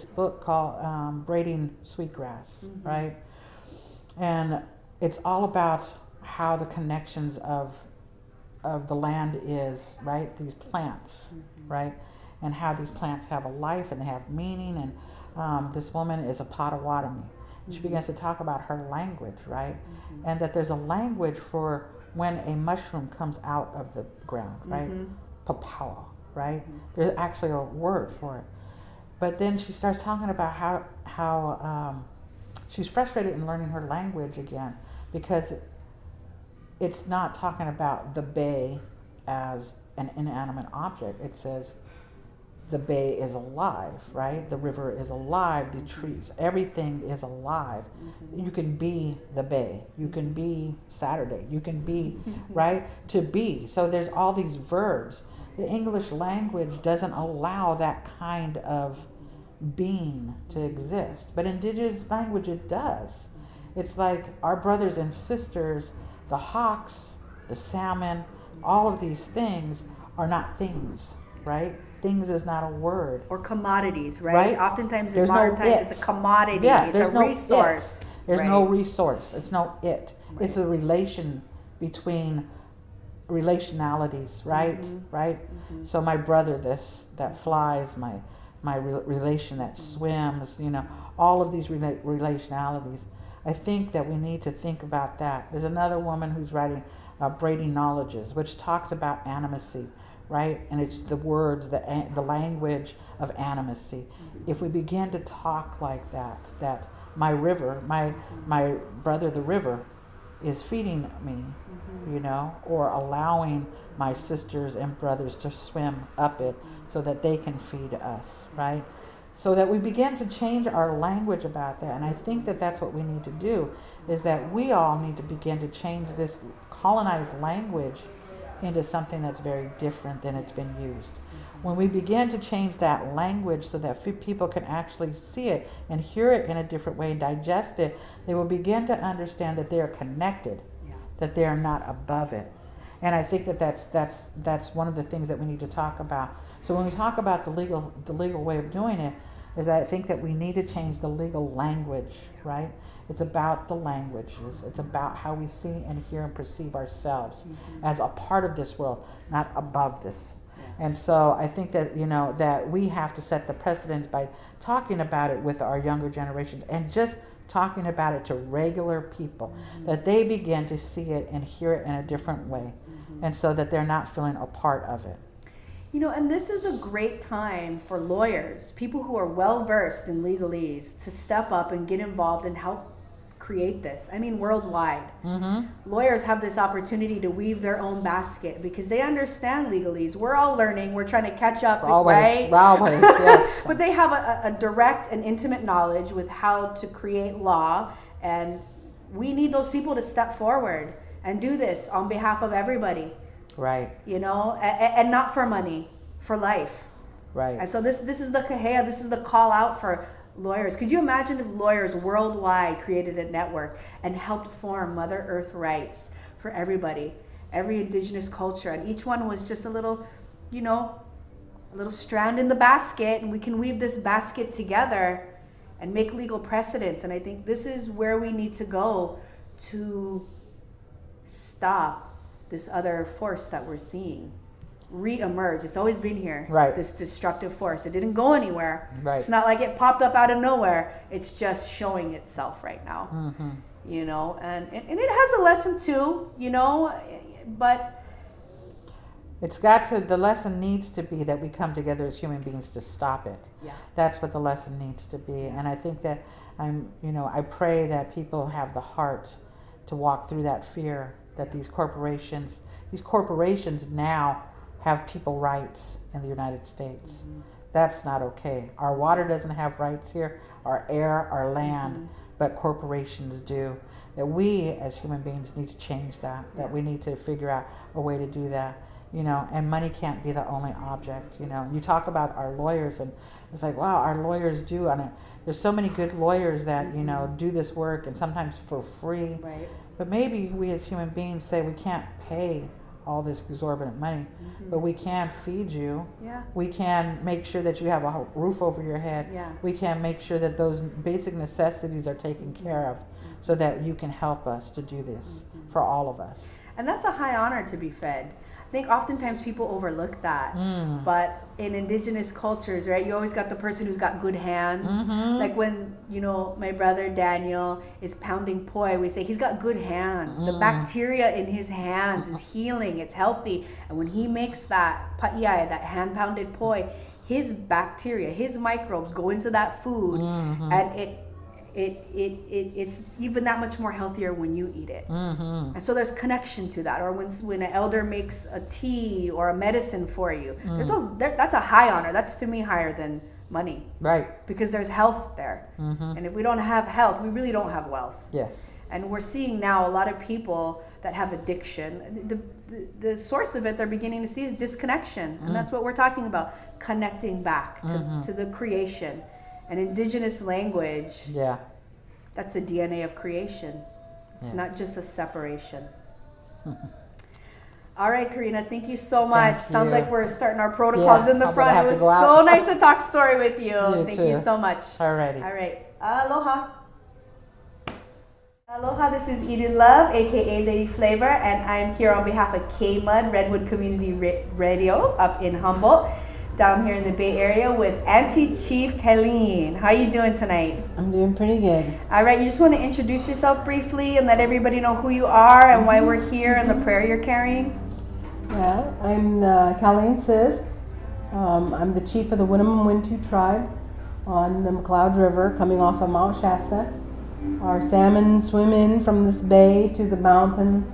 book called Braiding Sweetgrass, right? And it's all about how the connections of the land is, right? These plants, right? And how these plants have a life and they have meaning. And this woman is a Potawatomi. She begins to talk about her language, right? And that there's a language for when a mushroom comes out of the ground, right? Papawa, right? There's actually a word for it. But then she starts talking about how she's frustrated in learning her language again, because it's not talking about the bay as an inanimate object. It says the bay is alive, right? The river is alive, the trees, everything is alive. You can be the bay, you can be Saturday, you can be, right? To be. So there's all these verbs. The English language doesn't allow that kind of being to exist, but indigenous language, it does. It's like our brothers and sisters, the hawks, the salmon, all of these things are not things, right? Things is not a word. Or commodities, right? Oftentimes in modern times it's a commodity, it's a no resource. There's no resource, it's no it. Right. It's a relation between relationalities, right? Right? So my brother, that flies, my relation that swims, all of these relationalities. I think that we need to think about that. There's another woman who's writing Braiding Knowledges, which talks about animacy, right? And it's the words, the language of animacy. If we begin to talk like that my river, my brother the river is feeding me, or allowing my sisters and brothers to swim up it so that they can feed us, right? So that we begin to change our language about that. And I think that that's what we need to do, is that we all need to begin to change this colonized language into something that's very different than it's been used. When we begin to change that language so that people can actually see it and hear it in a different way and digest it, they will begin to understand that they are connected, that they are not above it. And I think that that's one of the things that we need to talk about. So when we talk about the legal way of doing it, is I think that we need to change the legal language, right? It's about the languages. It's about how we see and hear and perceive ourselves as a part of this world, not above this. And so I think that, that we have to set the precedent by talking about it with our younger generations and just talking about it to regular people, that they begin to see it and hear it in a different way, and so that they're not feeling a part of it. And this is a great time for lawyers, people who are well versed in legalese, to step up and get involved and help create this. I mean, worldwide. Lawyers have this opportunity to weave their own basket because they understand legalese. We're all learning. We're trying to catch up, right? Always, yes. But they have a direct and intimate knowledge with how to create law, and we need those people to step forward and do this on behalf of everybody. Right. And not for money, for life. Right. And so this is the kahea, this is the call out for lawyers. Could you imagine if lawyers worldwide created a network and helped form Mother Earth rights for everybody, every indigenous culture, and each one was just a little, a little strand in the basket, and we can weave this basket together and make legal precedents. And I think this is where we need to go to stop this other force that we're seeing re-emerge. It's always been here, right? This destructive force. It didn't go anywhere. Right. It's not like it popped up out of nowhere. It's just showing itself right now. And it has a lesson too, but the lesson needs to be that we come together as human beings to stop it. Yeah. That's what the lesson needs to be. And I think that I pray that people have the heart to walk through that fear that these corporations now have people rights in the United States. That's not okay. Our water doesn't have rights here, our air, our land, but corporations do. That we as human beings need to change that, that we need to figure out a way to do that, and money can't be the only object. You talk about our lawyers, and it's like, wow, our lawyers do, and there's so many good lawyers that, do this work, and sometimes for free. Right. But maybe we as human beings say we can't pay all this exorbitant money, but we can feed you. Yeah. We can make sure that you have a roof over your head. Yeah. We can make sure that those basic necessities are taken care of, so that you can help us to do this for all of us. And that's a high honor to be fed. I think oftentimes people overlook that, but in indigenous cultures, right, you always got the person who's got good hands. Like when, my brother Daniel is pounding poi, we say he's got good hands. The bacteria in his hands is healing, it's healthy. And when he makes that pa'iai, that hand pounded poi, his bacteria, his microbes go into that food, and it's even that much more healthier when you eat it. And so there's connection to that. Or when an elder makes a tea or a medicine for you, that's a high honor. That's to me higher than money, right? Because there's health there. And if we don't have health, we really don't have wealth. Yes. And we're seeing now a lot of people that have addiction. The source of it they're beginning to see is disconnection, and that's what we're talking about, connecting back to the creation. An indigenous language, that's the DNA of creation. It's not just a separation. All right, Karina, thank you so much. Sounds like we're starting our protocols in the front. It was so nice to talk story with you. Thank you so much. All righty. All right. Aloha. Aloha, this is Eden Love, aka Lady Flavor, and I'm here on behalf of K-Mud, Redwood Community Radio up in Humboldt, down here in the Bay Area with Auntie Chief Kaleen. How are you doing tonight? I'm doing pretty good. All right, you just want to introduce yourself briefly and let everybody know who you are and why we're here and the prayer you're carrying. Yeah, I'm Colleen Sis. I'm the chief of the Winnemem Wintu tribe on the McLeod River coming off of Mount Shasta. Our salmon swim in from this bay to the mountain.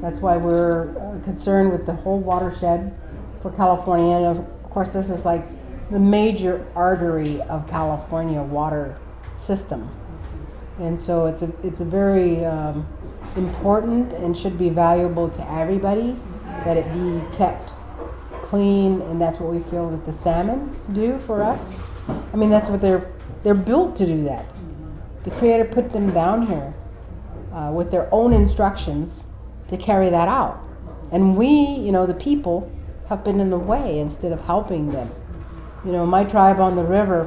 That's why we're concerned with the whole watershed for California. And of course, this is like the major artery of California water system. And so it's a very important and should be valuable to everybody that it be kept clean, and that's what we feel that the salmon do for us. I mean, that's what they're built to do that. The Creator put them down here with their own instructions to carry that out. And we, the people, have been in the way instead of helping them. My tribe on the river,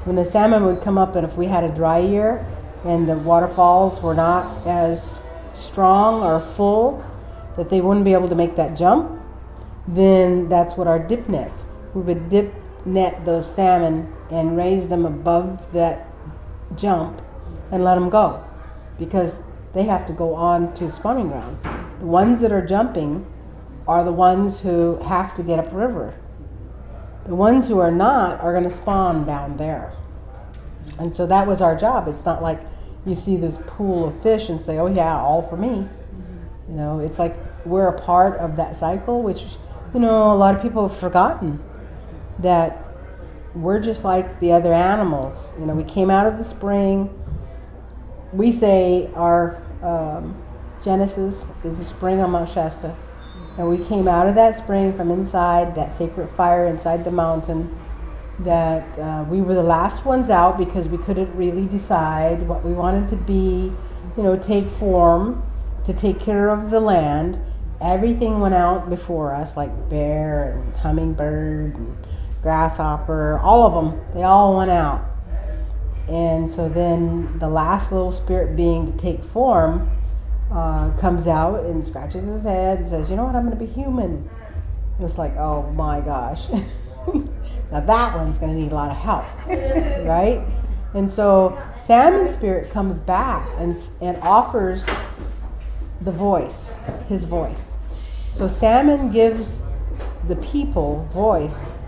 when the salmon would come up, and if we had a dry year and the waterfalls were not as strong or full that they wouldn't be able to make that jump, then that's what our dip nets. We would dip net those salmon and raise them above that jump and let them go, because they have to go on to spawning grounds. The ones that are jumping are the ones who have to get upriver. The ones who are not are going to spawn down there. And so that was our job. It's not like you see this pool of fish and say, oh yeah, all for me. It's like we're a part of that cycle, which, a lot of people have forgotten that we're just like the other animals. We came out of the spring. We say our Genesis is the spring on Mount Shasta. And we came out of that spring from inside that sacred fire inside the mountain. that we were the last ones out because we couldn't really decide what we wanted to be, take form to take care of the land. Everything went out before us, like bear and hummingbird and grasshopper, all of them, they all went out. And so then the last little spirit being to take form comes out and scratches his head and says, you know what, I'm going to be human. It's like, oh my gosh. Now that one's going to need a lot of help, right? And so Salmon spirit comes back and offers the voice, his voice. So Salmon gives the people voice,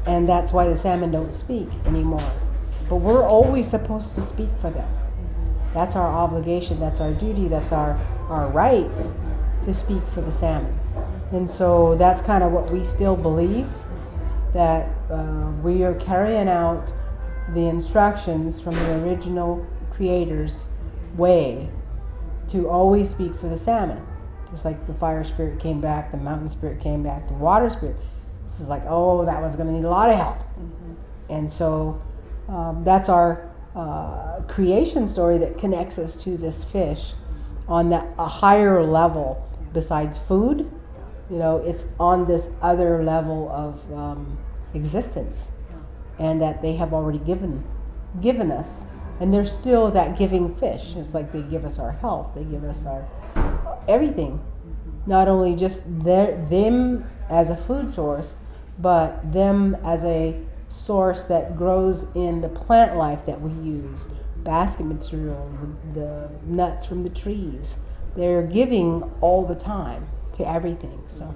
and that's why the salmon don't speak anymore. But we're always supposed to speak for them. That's our obligation, that's our duty, that's our right to speak for the salmon. And so that's kind of what we still believe, that we are carrying out the instructions from the original creator's way to always speak for the salmon. Just like the fire spirit came back, the mountain spirit came back, the water spirit. This is like, oh, that one's going to need a lot of help. And so that's our creation story that connects us to this fish on a higher level besides food. It's on this other level of existence, and that they have already given us. And they're still that giving fish. It's like they give us our health, they give us our everything. Not only just them as a food source, but them as a source that grows in the plant life that we use, basket material, the nuts from the trees. They're giving all the time to everything. So,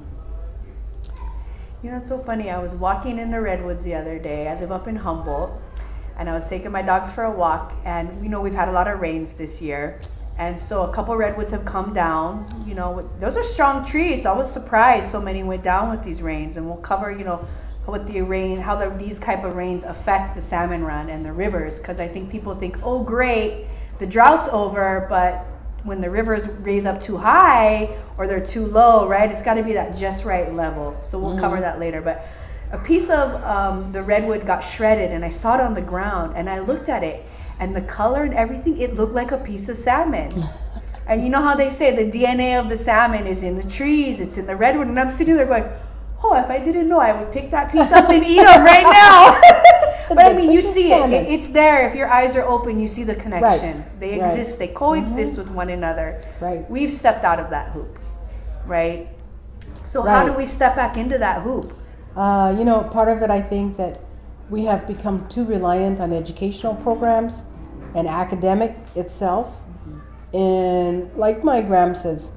it's so funny. I was walking in the redwoods the other day. I live up in Humboldt, and I was taking my dogs for a walk, and we've had a lot of rains this year. And so a couple redwoods have come down. Those are strong trees. So I was surprised so many went down with these rains. And we'll cover, what the rain, how these type of rains affect the salmon run and the rivers. Because I think people think, oh, great, the drought's over. But when the rivers raise up too high or they're too low, right, it's got to be that just right level. So we'll cover that later. But a piece of the redwood got shredded, and I saw it on the ground, and I looked at it. And the color and everything, it looked like a piece of salmon. And you know how they say the DNA of the salmon is in the trees, it's in the redwood. And I'm sitting there going, oh, if I didn't know, I would pick that piece up and eat it right now. But I mean, you see it. It's there. If your eyes are open, you see the connection. Right. They exist. They coexist with one another. Right. We've stepped out of that hoop, right? So how do we step back into that hoop? Part of it, I think that we have become too reliant on educational programs and academic itself. And like my gram says,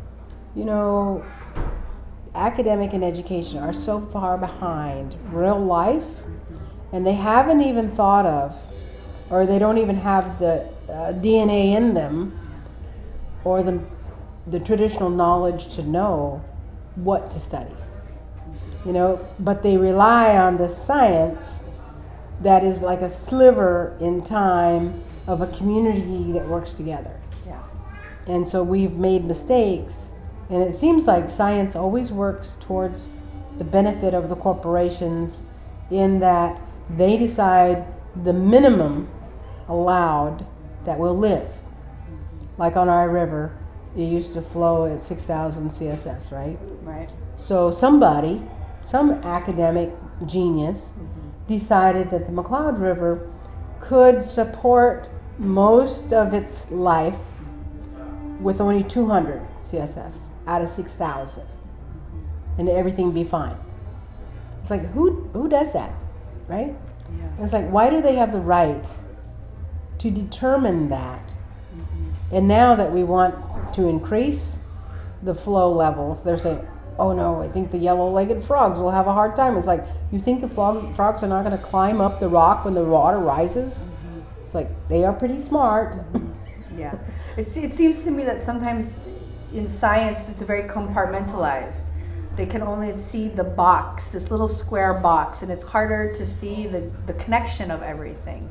academic and education are so far behind real life, and they haven't even thought of, or they don't even have the DNA in them, or the traditional knowledge to know what to study. But they rely on this science that is like a sliver in time of a community that works together. Yeah. And so we've made mistakes, and it seems like science always works towards the benefit of the corporations, in that they decide the minimum allowed that will live. Like on our river, it used to flow at 6,000 CSFs, right? Right. So some academic genius decided that the McLeod River could support most of its life with only 200 CSFs out of 6,000, and everything be fine. It's like, who does that, right? Yeah. It's like, why do they have the right to determine that? And now that we want to increase the flow levels, they're saying, oh no, I think the yellow-legged frogs will have a hard time. It's like, you think the frogs are not going to climb up the rock when the water rises? It's like, they are pretty smart. Yeah. It seems to me that sometimes in science it's very compartmentalized. They can only see the box, this little square box, and it's harder to see the connection of everything,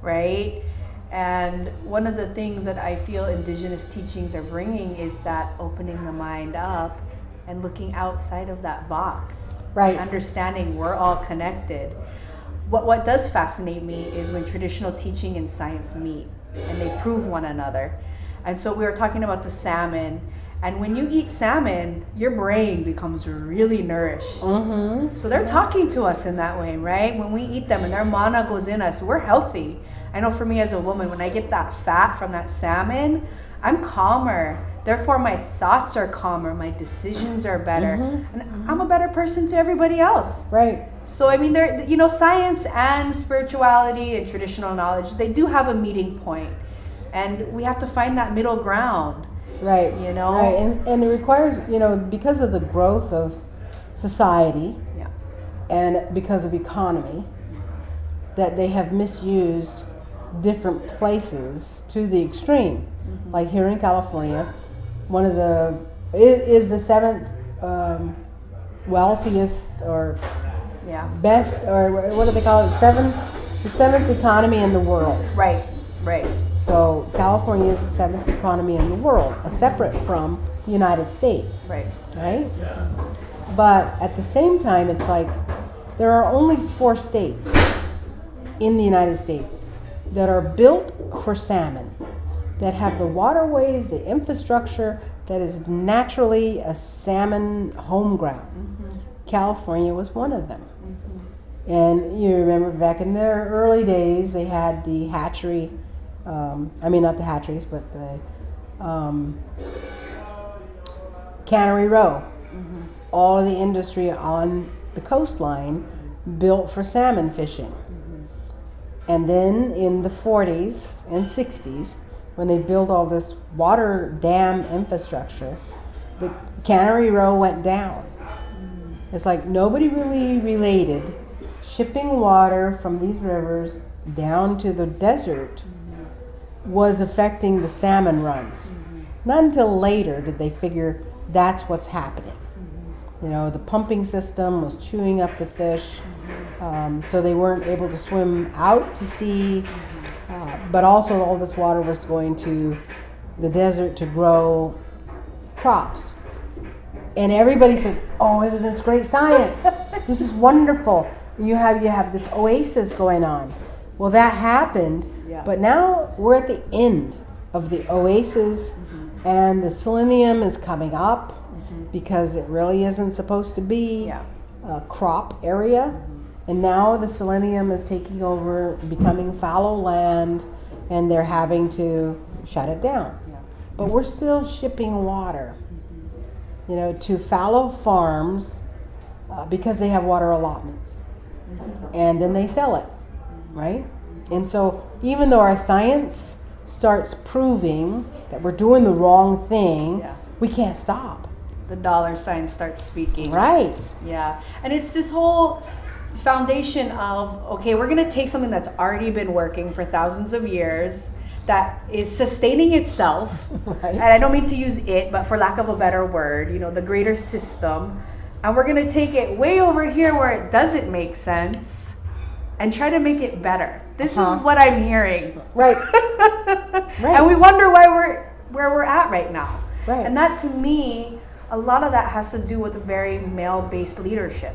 right? And one of the things that I feel indigenous teachings are bringing is that opening the mind up and looking outside of that box, right? Understanding we're all connected. what does fascinate me is when traditional teaching and science meet and they prove one another. And so we were talking about the salmon, and when you eat salmon, your brain becomes really nourished. Mm-hmm. So they're talking to us in that way, right? When we eat them and their mana goes in us, we're healthy. I know for me as a woman, when I get that fat from that salmon, I'm calmer. Therefore, my thoughts are calmer, my decisions are better, and I'm a better person to everybody else. Right. So I mean, there, you know, science and spirituality and traditional knowledge, they do have a meeting point, and we have to find that middle ground. Right. You know? Right. And it requires, you know, because of the growth of society Yeah. and because of economy, that they have misused different places to the extreme. Like here in California, one of the is the seventh wealthiest or Yeah. best, or what do they call it? The seventh economy in the world. Right. Right. So California is the seventh economy in the world, separate from the United States. Right. Right? But at the same time, it's like there are only 4 states in the United States that are built for salmon, that have the waterways, the infrastructure that is naturally a salmon home ground. California was one of them. And you remember back in their early days, they had the hatchery, not the hatcheries, but the cannery row. All of the industry on the coastline built for salmon fishing. And then in the 40s and 60s, when they built all this water dam infrastructure, the cannery row went down. It's like nobody really related shipping water from these rivers down to the desert was affecting the salmon runs. Not until later did they figure that's what's happening. You know, the pumping system was chewing up the fish, so they weren't able to swim out to sea, but also all this water was going to the desert to grow crops. And everybody said, "Oh, isn't this great science? This is wonderful. You have this oasis going on." Well, that happened, but now we're at the end of the oasis, and the selenium is coming up because it really isn't supposed to be a crop area. And now the selenium is taking over, becoming fallow land, and they're having to shut it down. But we're still shipping water, you know, to fallow farms because they have water allotments. And then they sell it, right? And so even though our science starts proving that we're doing the wrong thing, we can't stop. The dollar sign starts speaking. Right. Yeah. And it's this whole foundation of, okay, we're going to take something that's already been working for thousands of years, that is sustaining itself. Right. And I don't mean to use it, but for lack of a better word, you know, the greater system. And we're going to take it way over here where it doesn't make sense and try to make it better. This is what I'm hearing. Right. And we wonder why where we're at right now. Right. And that, to me, a lot of that has to do with a very male-based leadership.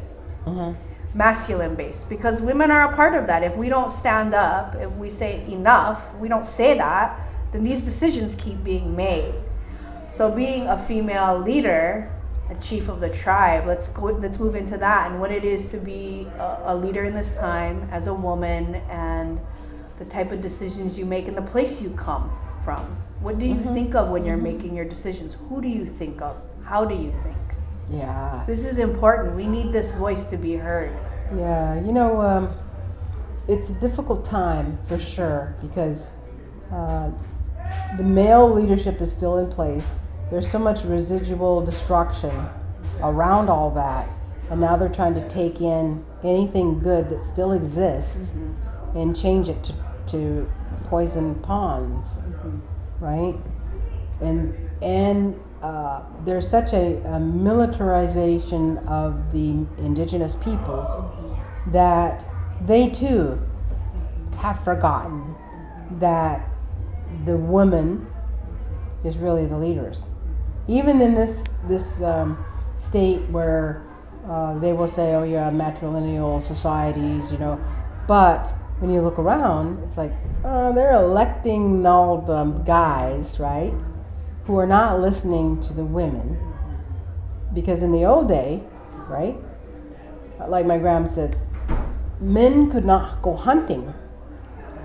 Masculine-based, because women are a part of that. If we don't stand up, if we say enough, we don't say that, then these decisions keep being made. So being a female leader, a chief of the tribe, let's move into that and what it is to be a leader in this time as a woman, and the type of decisions you make and the place you come from. What do you think of when you're making your decisions? Who do you think of? How do you think? Yeah. This is important. We need this voice to be heard. Yeah, you know, it's a difficult time for sure because the male leadership is still in place. There's so much residual destruction around all that, and now they're trying to take in anything good that still exists and change it to poison ponds, right? And there's such a militarization of the indigenous peoples that they too have forgotten that the woman is really the leaders. Even in this state where they will say, "Oh, you have matrilineal societies," you know, But when you look around, it's like, they're electing all the guys, right, who are not listening to the women. Because in the old day, right, like my grandma said, men could not go hunting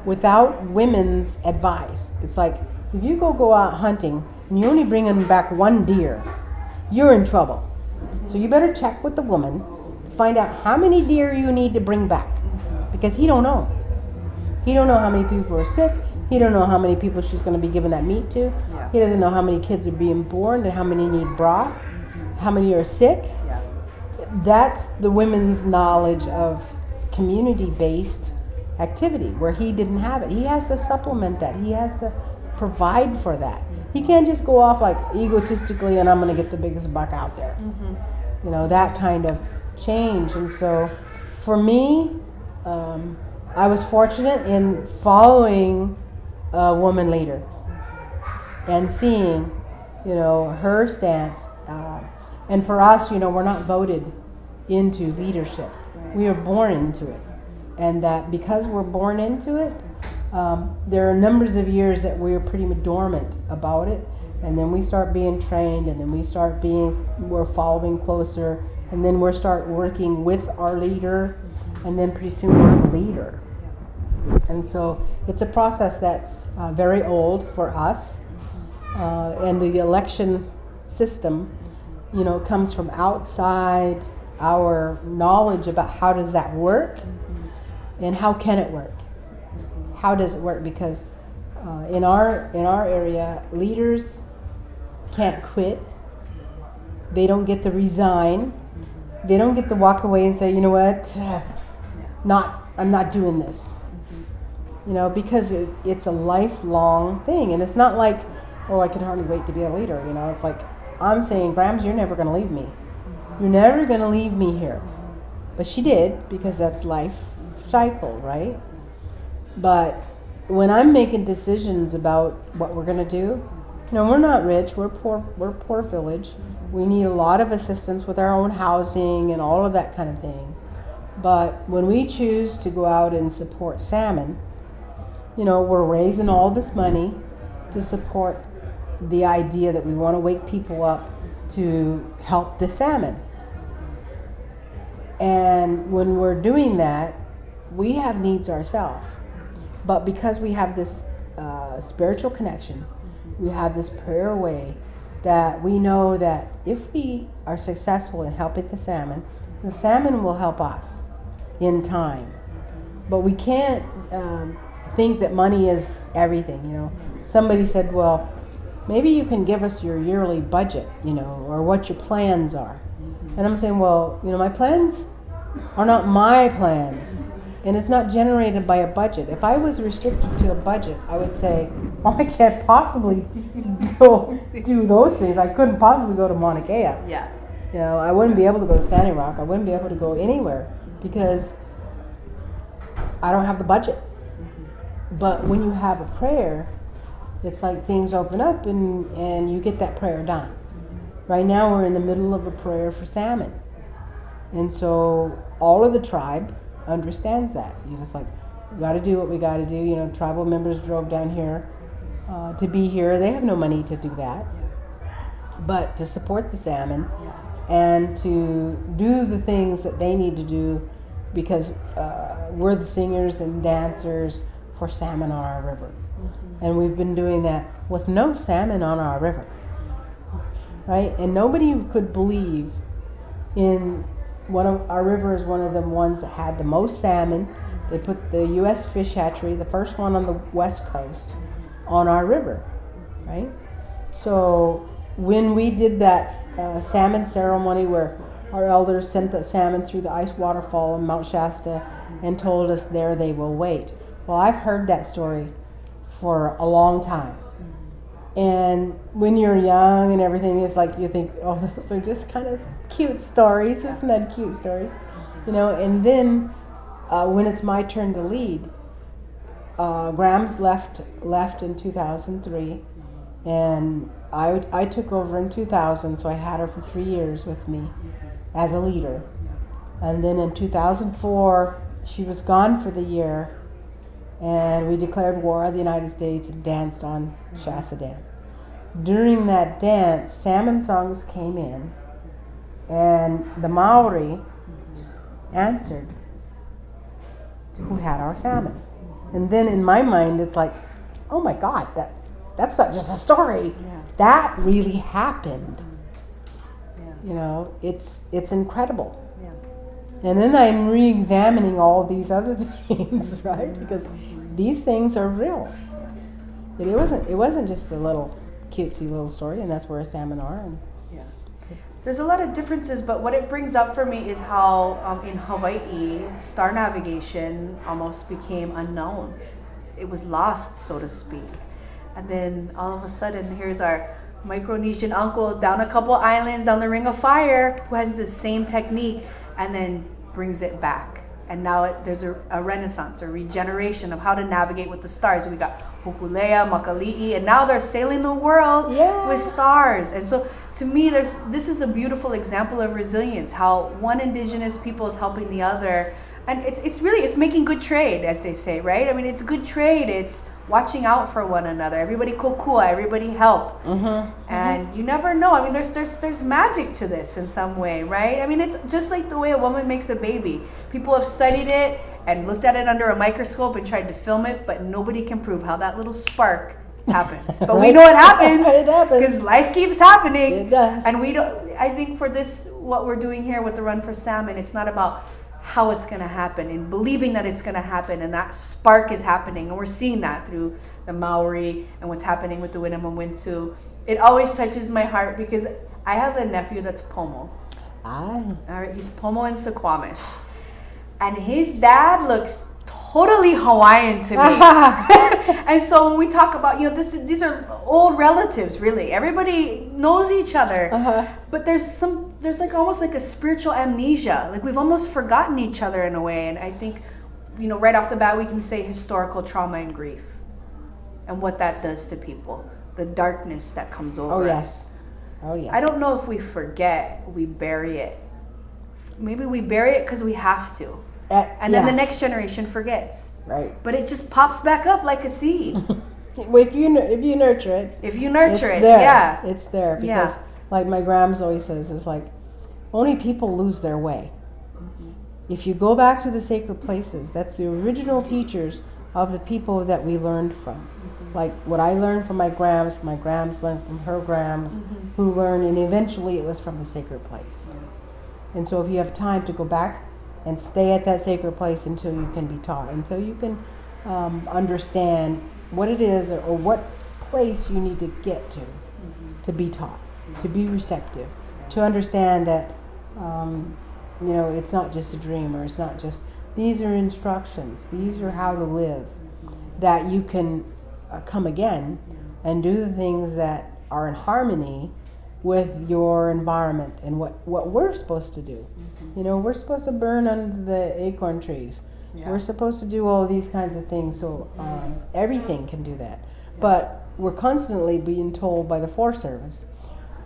without women's advice. It's like, if you go out hunting and you only bring in back one deer, you're in trouble. So you better check with the woman, find out how many deer you need to bring back, because he don't know. He don't know how many people are sick. He don't know how many people she's going to be giving that meat to. Yeah. He doesn't know how many kids are being born and how many need broth, how many are sick. Yeah. That's the women's knowledge of community-based activity, where he didn't have it. He has to supplement that. He has to provide for that. He can't just go off like egotistically and I'm going to get the biggest buck out there. You know, that kind of change. And so for me, I was fortunate in following a woman leader and seeing, you know, her stance. And for us, you know, we're not voted into leadership. We are born into it. And that because we're born into it, there are numbers of years that we're pretty dormant about it. And then we start being trained, and then we're following closer, and then we start working with our leader, and then pretty soon we're the leader. And so it's a process that's very old for us. And the election system, you know, comes from outside our knowledge about how does that work and how can it work. How does it work? Because in our area, leaders can't quit. They don't get to resign. They don't get to walk away and say, you know what, I'm not doing this. You know, because it's a lifelong thing, and it's not like, oh, I can hardly wait to be a leader. You know, it's like, I'm saying, Grams, you're never going to leave me. You're never going to leave me here. But she did, because that's life cycle, right? But when I'm making decisions about what we're going to do, you know, we're not rich. We're poor village. We need a lot of assistance with our own housing and all of that kind of thing. But when we choose to go out and support Salmon, you know, we're raising all this money to support the idea that we want to wake people up to help the salmon. And when we're doing that, we have needs ourselves. But because we have this spiritual connection, we have this prayer way that we know that if we are successful in helping the salmon will help us in time. But we can't think that money is everything, you know. Somebody said, well, maybe you can give us your yearly budget, you know, or what your plans are. And I'm saying, well, you know, my plans are not my plans. And it's not generated by a budget. If I was restricted to a budget, I would say, well, I can't possibly go do those things. I couldn't possibly go to Mauna Kea. Yeah. You know, I wouldn't be able to go to Standing Rock. I wouldn't be able to go anywhere because I don't have the budget. But when you have a prayer, it's like things open up and you get that prayer done. Right now we're in the middle of a prayer for salmon. And so all of the tribe understands that. You know, it's like, we got to do what we got to do. You know, tribal members drove down here to be here. They have no money to do that. But to support the salmon and to do the things that they need to do because we're the singers and dancers for salmon on our river. And we've been doing that with no salmon on our river. Right? And nobody could believe in one of our river is one of the ones that had the most salmon. They put the U.S. fish hatchery, the first one on the west coast, on our river, right? So when we did that salmon ceremony where our elders sent the salmon through the ice waterfall in Mount Shasta and told us there they will wait. Well, I've heard that story for a long time. And when you're young and everything, it's like you think, oh, those are just kind of cute stories. Isn't that a cute story? You know, and then when it's my turn to lead, Grams left in 2003, and I took over in 2000, so I had her for 3 years with me as a leader. And then in 2004, she was gone for the year, and we declared war on the United States and danced on Shasta Dam. During that dance, salmon songs came in, and the Maori answered who had our salmon. And then in my mind, it's like, oh my God, that's not just a story. Yeah. That really happened. Yeah. You know, it's incredible. Yeah. And then I'm re-examining all these other things, right? Because these things are real. It wasn't just a little cutesy little story, and that's where salmon are. And Yeah. There's a lot of differences, but what it brings up for me is how in Hawaii, star navigation almost became unknown. It was lost, so to speak. And then all of a sudden, here's our Micronesian uncle down a couple islands, down the Ring of Fire, who has the same technique and then brings it back. And now there's a renaissance, a regeneration of how to navigate with the stars. We got Hokulea, Makali'i, and now they're sailing the world with stars. And so to me, this is a beautiful example of resilience, how one indigenous people is helping the other. And it's making good trade, as they say, right? I mean, it's good trade. It's watching out for one another. Everybody kokua, everybody help. And you never know. I mean, there's magic to this in some way, right? I mean, it's just like the way a woman makes a baby. People have studied it and looked at it under a microscope and tried to film it, but nobody can prove how that little spark happens. But we know it happens. It happens. Because life keeps happening. It does. And I think for this, what we're doing here with the Run for Salmon, it's not about how it's going to happen and believing that it's going to happen, and that spark is happening, and we're seeing that through the Maori and what's happening with the Winnemem Wintu. It always touches my heart because I have a nephew that's Pomo. All right, he's Pomo and Suquamish, and his dad looks totally Hawaiian to me. And so when we talk about, these are old relatives, really. Everybody knows each other. But there's like almost like a spiritual amnesia. Like we've almost forgotten each other in a way. And I think, right off the bat, we can say historical trauma and grief and what that does to people. The darkness that comes over us. Oh, yes. I don't know if we forget, we bury it. Maybe we bury it because we have to. And then the next generation forgets. Right. But it just pops back up like a seed. Well, if you nurture it. If you nurture it, there. yeah. It's there. Because, like my grams always says, it's like, only people lose their way. If you go back to the sacred places, that's the original teachers of the people that we learned from. Like what I learned from my grams learned from her grams, who learned, and eventually it was from the sacred place. And so if you have time to go back and stay at that sacred place until you can be taught, until you can understand what it is or what place you need to get to be taught, to be receptive, to understand that it's not just a dream, or it's not just, these are instructions, these are how to live, that you can come again and do the things that are in harmony with your environment and what we're supposed to do. We're supposed to burn under the acorn trees. We're supposed to do all these kinds of things, so everything can do that. But we're constantly being told by the Forest Service,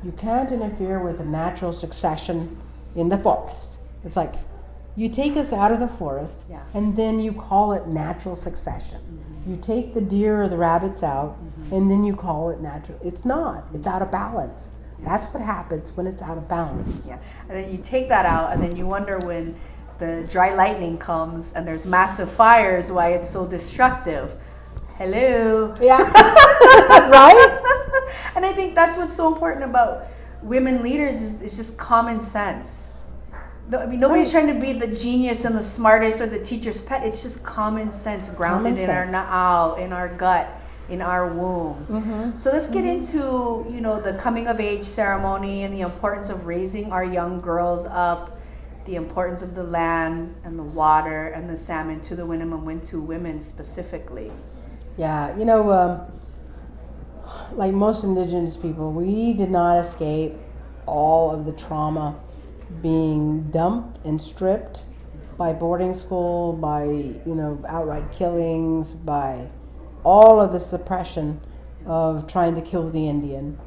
you can't interfere with the natural succession in the forest. It's like, you take us out of the forest, and then you call it natural succession. You take the deer or the rabbits out, and then you call it natural. It's not. It's out of balance. That's what happens when it's out of balance. Yeah, and then you take that out, and then you wonder when the dry lightning comes and there's massive fires, why it's so destructive. Hello. Yeah. Right? And I think that's what's so important about women leaders is just common sense. I mean, nobody's trying to be the genius and the smartest or the teacher's pet. It's just common sense grounded in our na'au, in our gut, in our womb. So let's get into, the coming of age ceremony and the importance of raising our young girls up, the importance of the land and the water and the salmon to the Winnemem Wintu women specifically. Yeah, like most indigenous people, we did not escape all of the trauma being dumped and stripped by boarding school, by, outright killings, by all of the suppression of trying to kill the Indian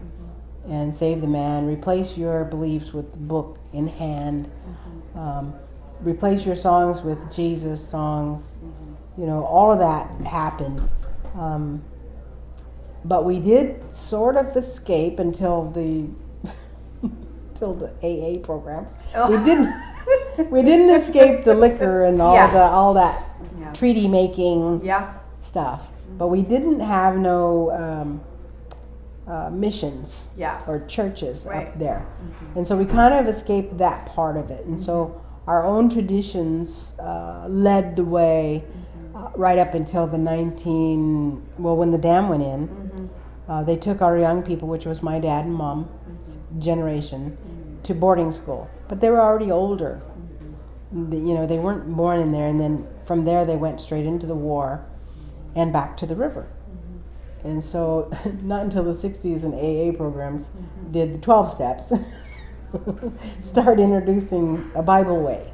and save the man, replace your beliefs with the book in hand. replace your songs with Jesus songs. You know, all of that happened. But we did sort of escape until the till the AA programs. Oh. We didn't escape the liquor and all Yeah. all that Yeah. treaty making Yeah. stuff. But we didn't have no missions Yeah. or churches Right. up there. And so we kind of escaped that part of it. And so our own traditions led the way right up until the when the dam went in. They took our young people, which was my dad and mom's generation, to boarding school. But they were already older. You know, they weren't born in there. And then from there they went straight into the war and back to the river. And so not until the 60s and AA programs did the 12 steps start introducing a Bible way.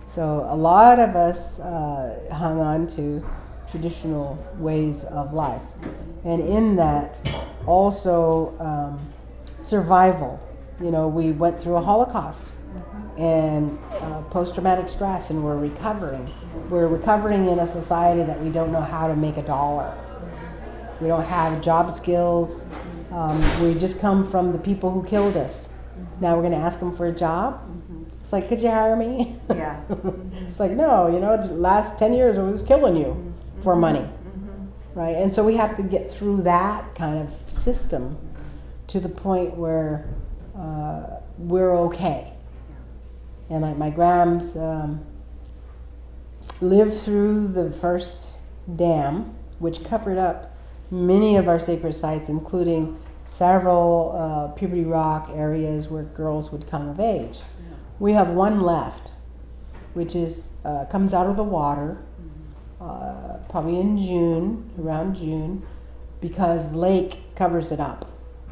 So a lot of us hung on to traditional ways of life. And in that, also survival. You know, we went through a Holocaust and post-traumatic stress, and we're recovering. We're recovering in a society that we don't know how to make a dollar. We don't have job skills. We just come from the people who killed us. Now we're going to ask them for a job? It's like, could you hire me? Yeah. It's like, no, you know, the last 10 years I was killing you for money. Right? And so we have to get through that kind of system to the point where we're okay. And like my grams lived through the first dam, which covered up many of our sacred sites, including several puberty rock areas where girls would come of age. We have one left, which is comes out of the water, probably in June, around June, because the lake covers it up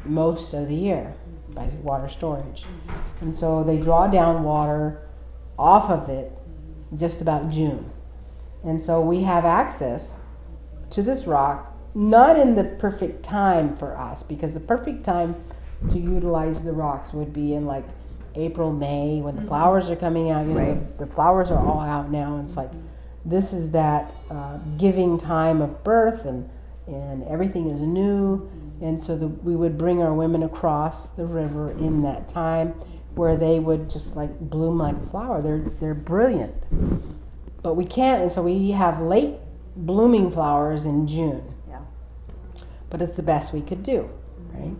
most of the year by water storage. And so they draw down water off of it just about June. And so we have access to this rock, not in the perfect time for us, because the perfect time to utilize the rocks would be in like April, May, when the flowers are coming out. You know, the flowers are all out now. And it's like, this is that giving time of birth, and everything is new. And so we would bring our women across the river in that time, where they would just like bloom like a flower. They're brilliant. But we can't, and so we have late blooming flowers in June. Yeah. But it's the best we could do, right?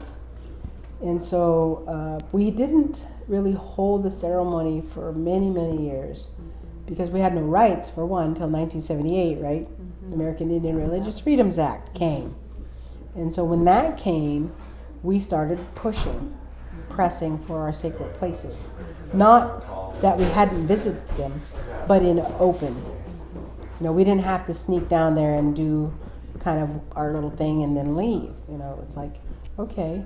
And so we didn't really hold the ceremony for many, many years, because we had no rights, for one, until 1978, right? The American Indian Religious Freedoms Act came. And so when that came, we started pressing for our sacred places. Not that we hadn't visited them, but in open. You know, we didn't have to sneak down there and do kind of our little thing and then leave. You know, it's like, okay,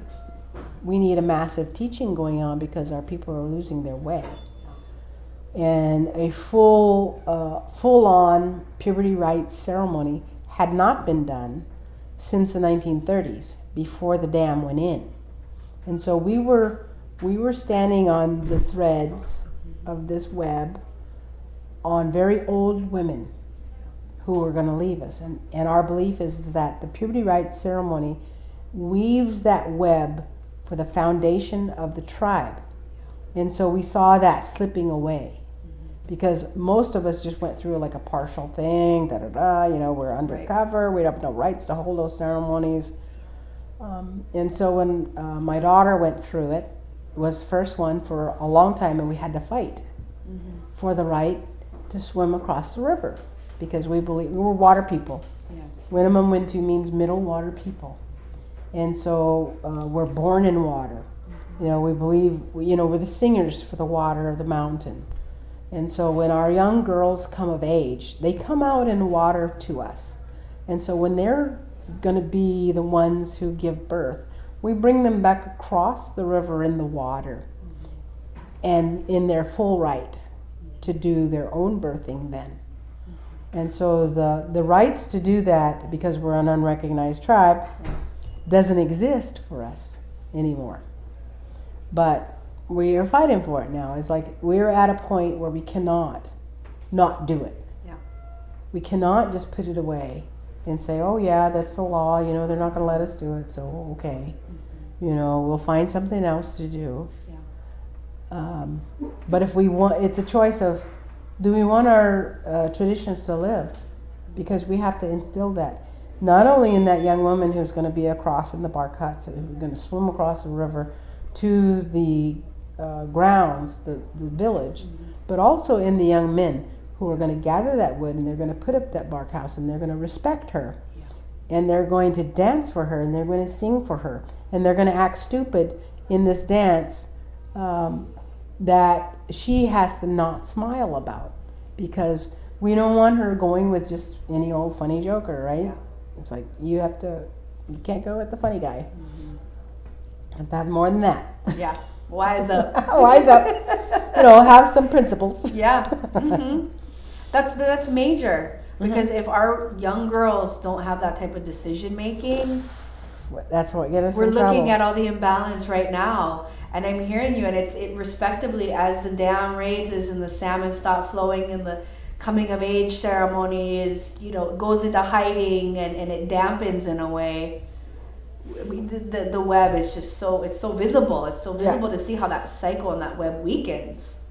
we need a massive teaching going on because our people are losing their way. And a full-on puberty rites ceremony had not been done since the 1930s, before the dam went in. And so we were standing on the threads of this web on very old women who were going to leave us. And our belief is that the puberty rites ceremony weaves that web for the foundation of the tribe. And so we saw that slipping away, because most of us just went through like a partial thing, you know, we're undercover, we have no rights to hold those ceremonies. And so when my daughter went through it, was the first one for a long time, and we had to fight for the right to swim across the river, because we believe we were water people. Yeah. Winnemem Wintu means middle water people. And so we're born in water. You know, we believe, you know, we're the singers for the water of the mountain. And so when our young girls come of age, they come out in water to us. And so when they're going to be the ones who give birth, we bring them back across the river in the water, and in their full right to do their own birthing then. And so the rights to do that, because we're an unrecognized tribe, doesn't exist for us anymore. But we are fighting for it now. It's like we're at a point where we cannot not do it. Yeah. We cannot just put it away and say, oh yeah, that's the law, you know, they're not going to let us do it, so okay. You know, we'll find something else to do. Yeah. But if we want, it's a choice of, do we want our traditions to live? Because we have to instill that, not only in that young woman who's going to be across in the bark huts, who's going to swim across the river to the grounds, the village, but also in the young men who are going to gather that wood and they're going to put up that bark house and they're going to respect her. And they're going to dance for her and they're going to sing for her. And they're going to act stupid in this dance that she has to not smile about. Because we don't want her going with just any old funny joker, right? Yeah. It's like you can't go with the funny guy. You have to have more than that. Yeah. Wise up. Wise up. You know, have some principles. Yeah. Mm-hmm. That's major. Because if our young girls don't have that type of decision making, that's what gets us we're in trouble. looking at all the imbalance right now. And I'm hearing you, and it respectively, as the dam raises and the salmon stop flowing and the coming of age ceremony is, you know, goes into hiding and it dampens in a way. I mean, the web is just it's so visible. It's so visible to see how that cycle and that web weakens.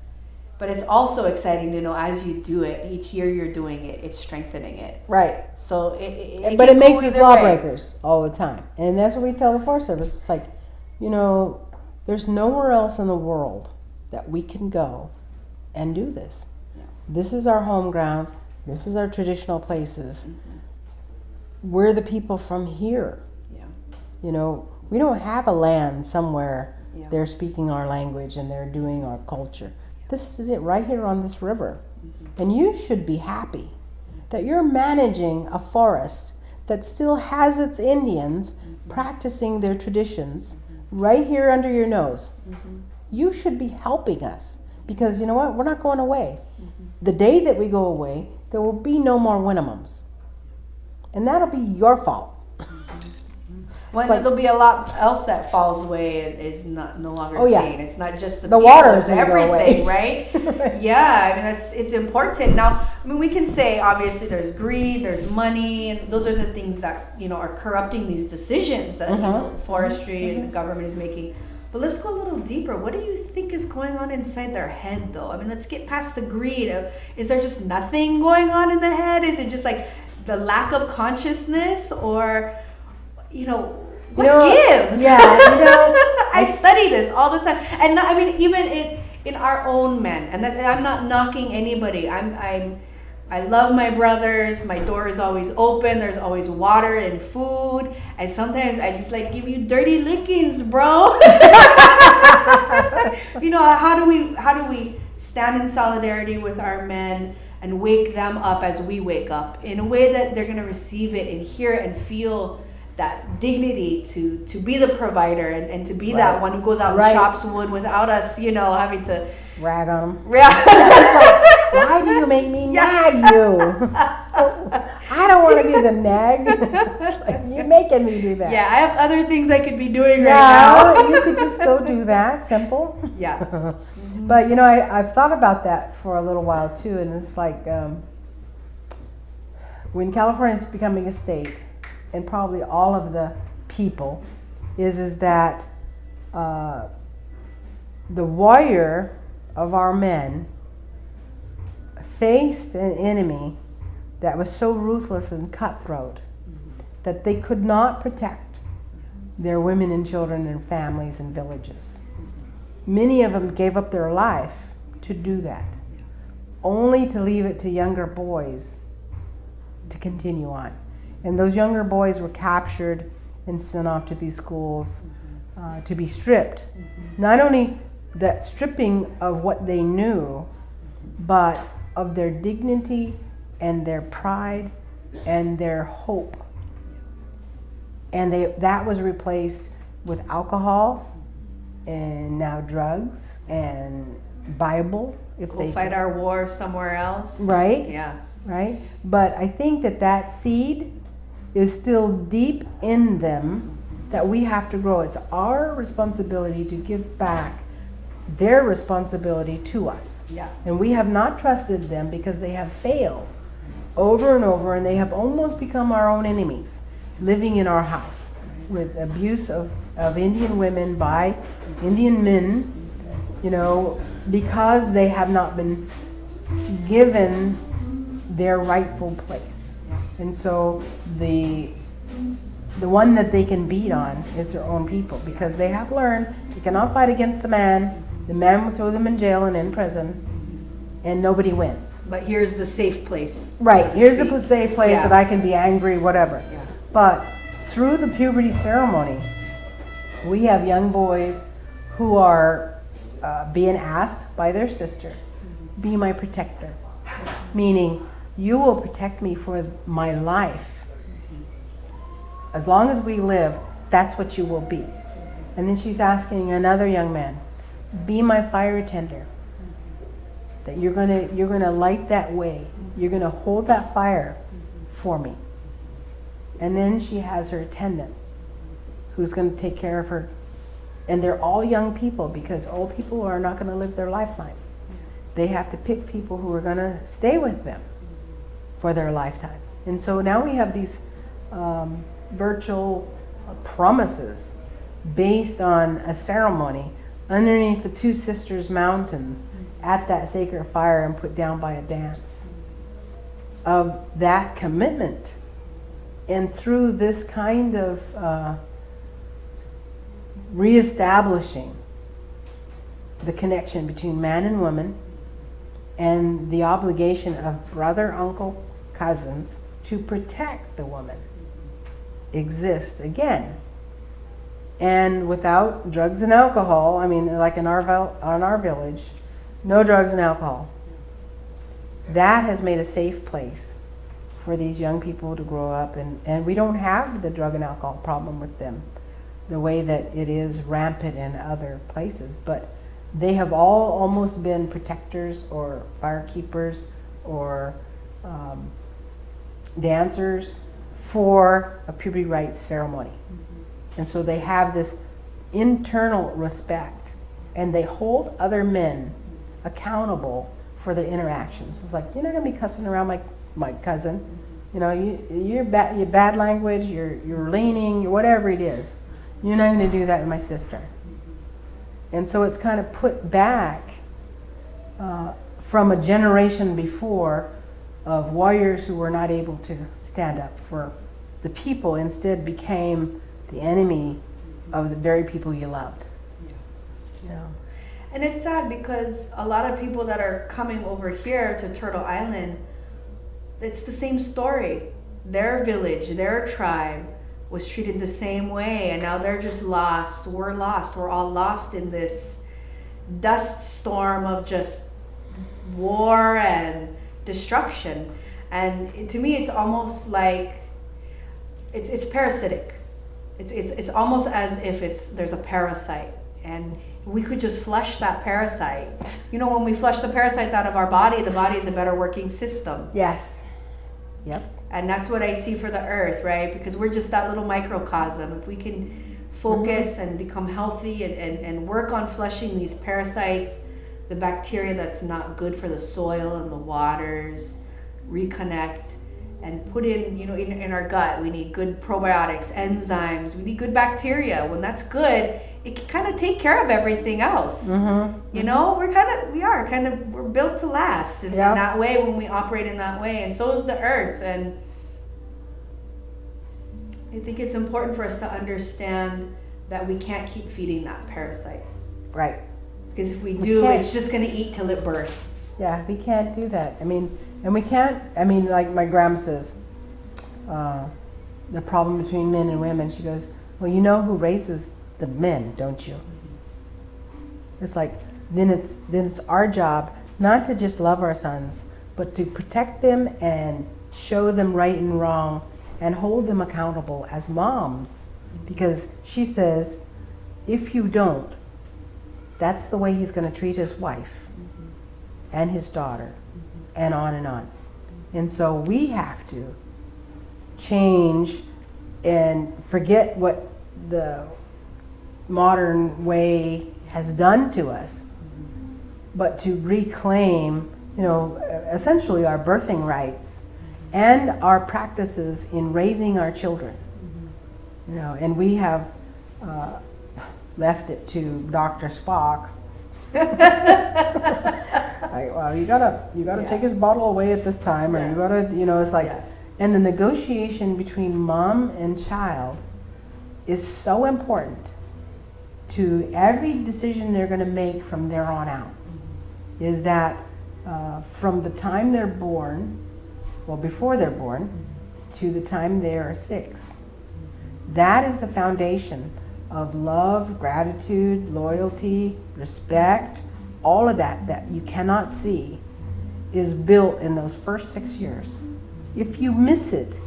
But it's also exciting to know as you do it, each year you're doing it, it's strengthening it. Right. So but it makes us lawbreakers all the time. And that's what we tell the Forest Service. It's like, you know, there's nowhere else in the world that we can go and do this. Yeah. This is our home grounds. This is our traditional places. Mm-hmm. We're the people from here. Yeah. You know, we don't have a land somewhere they're speaking our language and they're doing our culture. This is it right here on this river. Mm-hmm. And you should be happy that you're managing a forest that still has its Indians practicing their traditions right here under your nose. Mm-hmm. You should be helping us because you know what? We're not going away. Mm-hmm. The day that we go away, there will be no more Winnemums. And that'll be your fault. Well, there'll be a lot else that falls away and is no longer seen. It's not just the water is everything, right? Right? Yeah, I mean it's important. Now, I mean we can say obviously there's greed, there's money, and those are the things that are corrupting these decisions that forestry and the government is making. But let's go a little deeper. What do you think is going on inside their head, though? I mean, let's get past the greed. Is there just nothing going on in the head? Is it just like the lack of consciousness, or what gives? Yeah, I study this all the time, and I mean, even in our own men. And I'm not knocking anybody. I love my brothers. My door is always open. There's always water and food. And sometimes I just give you dirty lickings, bro. How do we stand in solidarity with our men and wake them up as we wake up in a way that they're going to receive it and hear it and feel that dignity to be the provider and to be that one who goes out and chops wood without us, having to rag on them. Yeah. Why do you make me nag you? I don't want to be the nag. It's you're making me do that. Yeah, I have other things I could be doing right now. You could just go do that. Simple. Yeah. Mm-hmm. But I've thought about that for a little while too, and it's like when California is becoming a state, and probably all of the people, is that the warrior of our men faced an enemy that was so ruthless and cutthroat that they could not protect their women and children and families and villages. Many of them gave up their life to do that, only to leave it to younger boys to continue on. And those younger boys were captured and sent off to these schools to be stripped. Not only that stripping of what they knew, but of their dignity and their pride and their hope. And that was replaced with alcohol and now drugs and Bible. We'll fight our war somewhere else. Right? Yeah. Right? But I think that seed is still deep in them that we have to grow. It's our responsibility to give back their responsibility to us. Yeah. And we have not trusted them because they have failed over and over, and they have almost become our own enemies, living in our house with abuse of Indian women by Indian men, you know, because they have not been given their rightful place. And so the one that they can beat on is their own people, because they have learned you cannot fight against the man will throw them in jail and in prison, and nobody wins. But here's the safe place. Right, here's speak. a safe place Yeah. that I can be angry, whatever. Yeah. But through the puberty ceremony, we have young boys who are being asked by their sister, be my protector. Meaning, you will protect me for my life. As long as we live, that's what you will be. And then she's asking another young man, be my fire tender. That you're gonna light that way. You're gonna hold that fire for me. And then she has her attendant who's gonna take care of her. And they're all young people, because old people are not gonna live their lifeline. They have to pick people who are gonna stay with them for their lifetime. And so now we have these virtual promises based on a ceremony underneath the Two Sisters Mountains at that sacred fire, and put down by a dance of that commitment. And through this kind of reestablishing the connection between man and woman, and the obligation of brother, uncle, cousins to protect the woman exist again. And without drugs and alcohol, I mean, like in our village, no drugs and alcohol. That has made a safe place for these young people to grow up, and we don't have the drug and alcohol problem with them the way that it is rampant in other places. But they have all almost been protectors or firekeepers or dancers for a puberty rites ceremony. And so they have this internal respect, and they hold other men accountable for their interactions. It's like, you're not gonna be cussing around my cousin. You know, your bad language, you're leaning, whatever it is. You're not gonna do that with my sister. And so it's kind of put back from a generation before of warriors who were not able to stand up for the people, instead became the enemy of the very people you loved. Yeah. And it's sad because a lot of people that are coming over here to Turtle Island, it's the same story. Their village, their tribe was treated the same way, and now they're just lost. We're lost. We're all lost in this dust storm of just war and destruction. And to me, it's almost like it's parasitic. It's almost as if there's a parasite, and we could just flush that parasite. You know, when we flush the parasites out of our body, the body is a better working system. Yes. Yep. And that's what I see for the earth, right? Because we're just that little microcosm. If we can focus and become healthy and work on flushing these parasites, the bacteria that's not good for the soil and the waters, reconnect, and put in, you know, in our gut, we need good probiotics, enzymes, we need good bacteria. When that's good, it can kind of take care of everything else. You know, we're built to last in that way when we operate in that way, and so is the earth. And I think it's important for us to understand that we can't keep feeding that parasite. Right. Because if we do, it's just going to eat till it bursts. Yeah, we can't do that. I mean, and we can't, like my grandma says, the problem between men and women, she goes, well, you know who raises the men, don't you? It's like, then it's our job not to just love our sons, but to protect them and show them right and wrong and hold them accountable as moms. Because she says, if you don't, that's the way he's going to treat his wife and his daughter, and on and on. And so we have to change and forget what the modern way has done to us, but to reclaim, essentially our birthing rights and our practices in raising our children. And we have left it to Dr. Spock. Well, you gotta take his bottle away at this time, or you gotta, it's like, and the negotiation between mom and child is so important to every decision they're going to make from there on out. Is that from the time they're born, well, before they're born, to the time they are 6. That is the foundation of love, gratitude, loyalty, respect, all of that you cannot see is built in those first 6 years. If you miss it,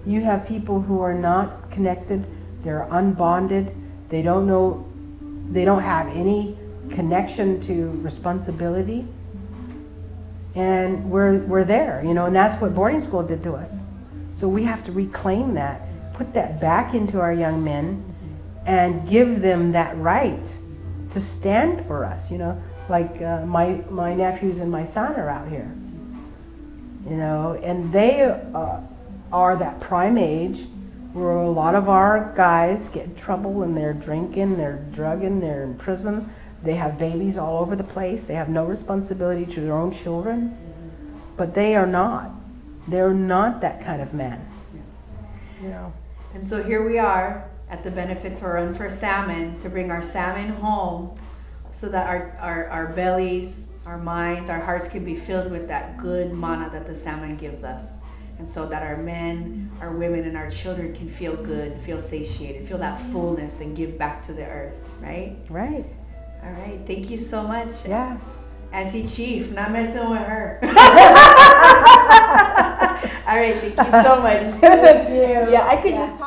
you have people who are not connected, they're unbonded, they don't have any connection to responsibility. And we're there, and that's what boarding school did to us. So we have to reclaim that, put that back into our young men, and give them that right to stand for us, like my nephews and my son are out here, and they are that prime age where a lot of our guys get in trouble and they're drinking, they're drugging, they're in prison, they have babies all over the place, they have no responsibility to their own children, but they're not that kind of man. And so here we are at the Benefit for Run for Salmon to bring our salmon home so that our bellies, our minds, our hearts can be filled with that good mana that the salmon gives us. And so that our men, our women, and our children can feel good, feel satiated, feel that fullness and give back to the earth, right? Right. All right. Thank you so much. Yeah. Auntie Chief, not messing with her. All right. Thank you so much. Thank you. Yeah, I could just